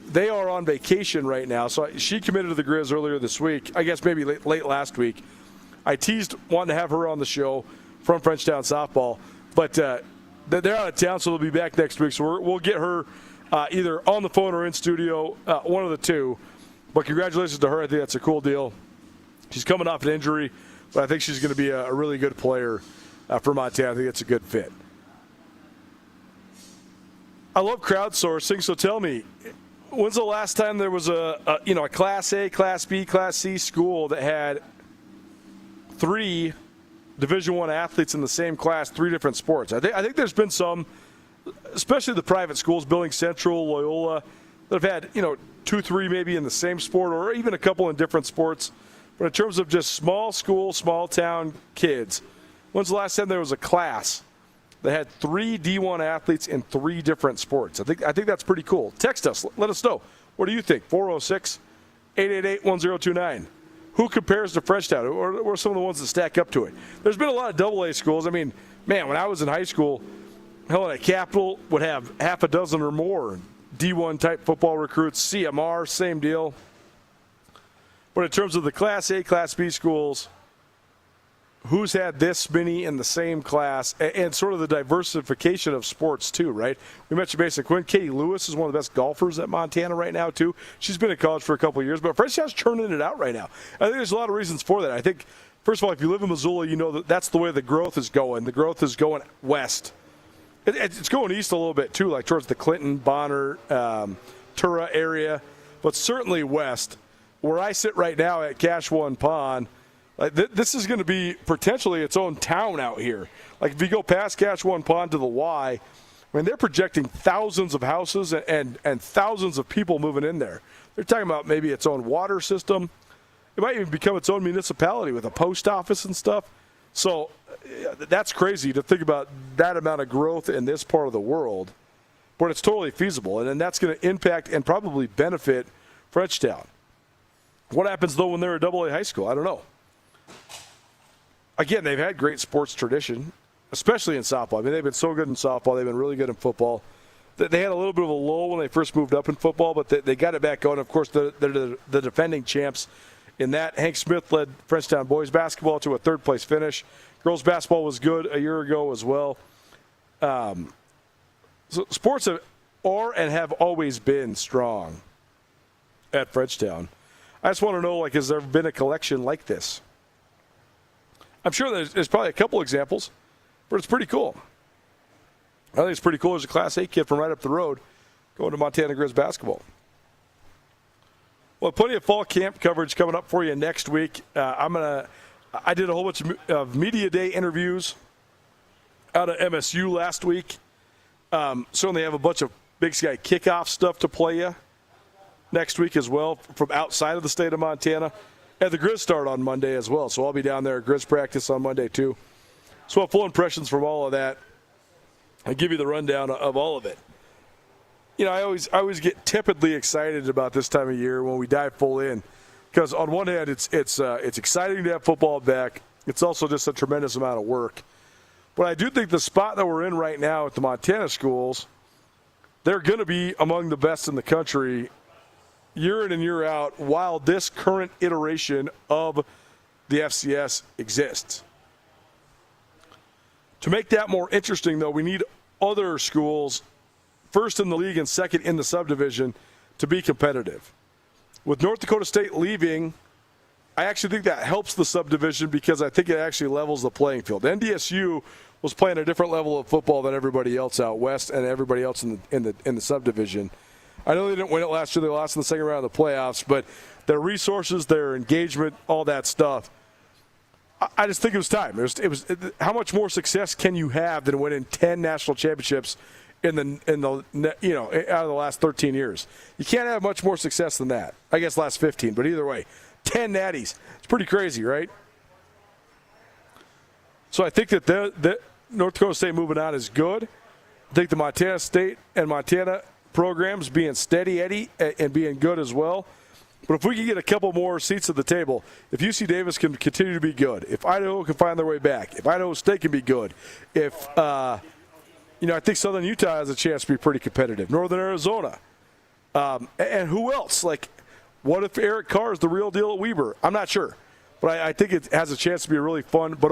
they are on vacation right now. So she committed to the Grizz earlier this week, I guess maybe late last week. I teased wanting to have her on the show from Frenchtown softball, but they're out of town, so they'll be back next week. So we'll get her either on the phone or in studio, one of the two. But congratulations to her. I think that's a cool deal. She's coming off an injury, but I think she's going to be a really good player for Montana. I think it's a good fit. I love crowdsourcing, so tell me, when's the last time there was a Class A, Class B, Class C school that had 3 Division I athletes in the same class, 3 different sports? I think there's been some, especially the private schools, Billings Central, Loyola, that have had 2, 3 maybe in the same sport, or even a couple in different sports. But in terms of just small school, small town kids, when's the last time there was a class that had 3 D1 athletes in 3 different sports? I think that's pretty cool. Text us. Let us know. What do you think? 406-888-1029. Who compares to Frenchtown? Or are some of the ones that stack up to it? There's been a lot of AA schools. I mean, man, when I was in high school, Helena Capital would have half a dozen or more D1 type football recruits. CMR, same deal. But in terms of the Class A, Class B schools, who's had this many in the same class, and sort of the diversification of sports too, right? We mentioned Mason Quinn. Katie Lewis is one of the best golfers at Montana right now too. She's been in college for a couple of years, but Frenchtown's churning it out right now. I think there's a lot of reasons for that. I think, first of all, if you live in Missoula, you know that's the way the growth is going. The growth is going west. It's going east a little bit too, like towards the Clinton, Bonner, Tura area, but certainly west. Where I sit right now at Cache One Pond, this is going to be potentially its own town out here. Like if you go past Cache One Pond to the Y, I mean, they're projecting thousands of houses and thousands of people moving in there. They're talking about maybe its own water system. It might even become its own municipality with a post office and stuff. So that's crazy to think about that amount of growth in this part of the world, but it's totally feasible, and then that's going to impact and probably benefit Frenchtown. What happens, though, when they're a AA high school? I don't know. Again, they've had great sports tradition, especially in softball. I mean, they've been so good in softball. They've been really good in football. They had a little bit of a lull when they first moved up in football, but they got it back going. Of course, they're the defending champs in that. Hank Smith led Frenchtown boys basketball to a third-place finish. Girls basketball was good a year ago as well. So sports are and have always been strong at Frenchtown. I just want to know, has there been a collection like this? I'm sure there's probably a couple examples, but it's pretty cool. I think it's pretty cool. There's a Class A kid from right up the road going to Montana Grizz basketball. Well, plenty of fall camp coverage coming up for you next week. I did a whole bunch of media day interviews out of MSU last week. Certainly have a bunch of Big Sky kickoff stuff to play you next week as well from outside of the state of Montana. And the Grizz start on Monday as well, so I'll be down there at Grizz practice on Monday too. So I'll have full impressions from all of that and give you the rundown of all of it. I always get tepidly excited about this time of year when we dive full in. Because on one hand, it's exciting to have football back. It's also just a tremendous amount of work. But I do think the spot that we're in right now at the Montana schools, they're going to be among the best in the country year in and year out while this current iteration of the FCS exists. To make that more interesting, though, we need other schools, first in the league and second in the subdivision, to be competitive. With North Dakota State leaving, I actually think that helps the subdivision because I think it actually levels the playing field. NDSU was playing a different level of football than everybody else out west and everybody else in the subdivision. I know they didn't win it last year. They lost in the second round of the playoffs, but their resources, their engagement, all that stuff. I just think it was time. How much more success can you have than winning 10 national championships out of the last 13 years? You can't have much more success than that. I guess last 15, but either way, 10 natties. It's pretty crazy, right? So I think that North Dakota State moving on is good. I think the Montana State and Montana programs being steady Eddie and being good as well. But if we can get a couple more seats at the table, if UC Davis can continue to be good, if Idaho can find their way back, if Idaho State can be good, if I think Southern Utah has a chance to be pretty competitive, Northern Arizona, and who else? Like, what if Eric Carr is the real deal at Weber? I'm not sure, but I think it has a chance to be really fun, but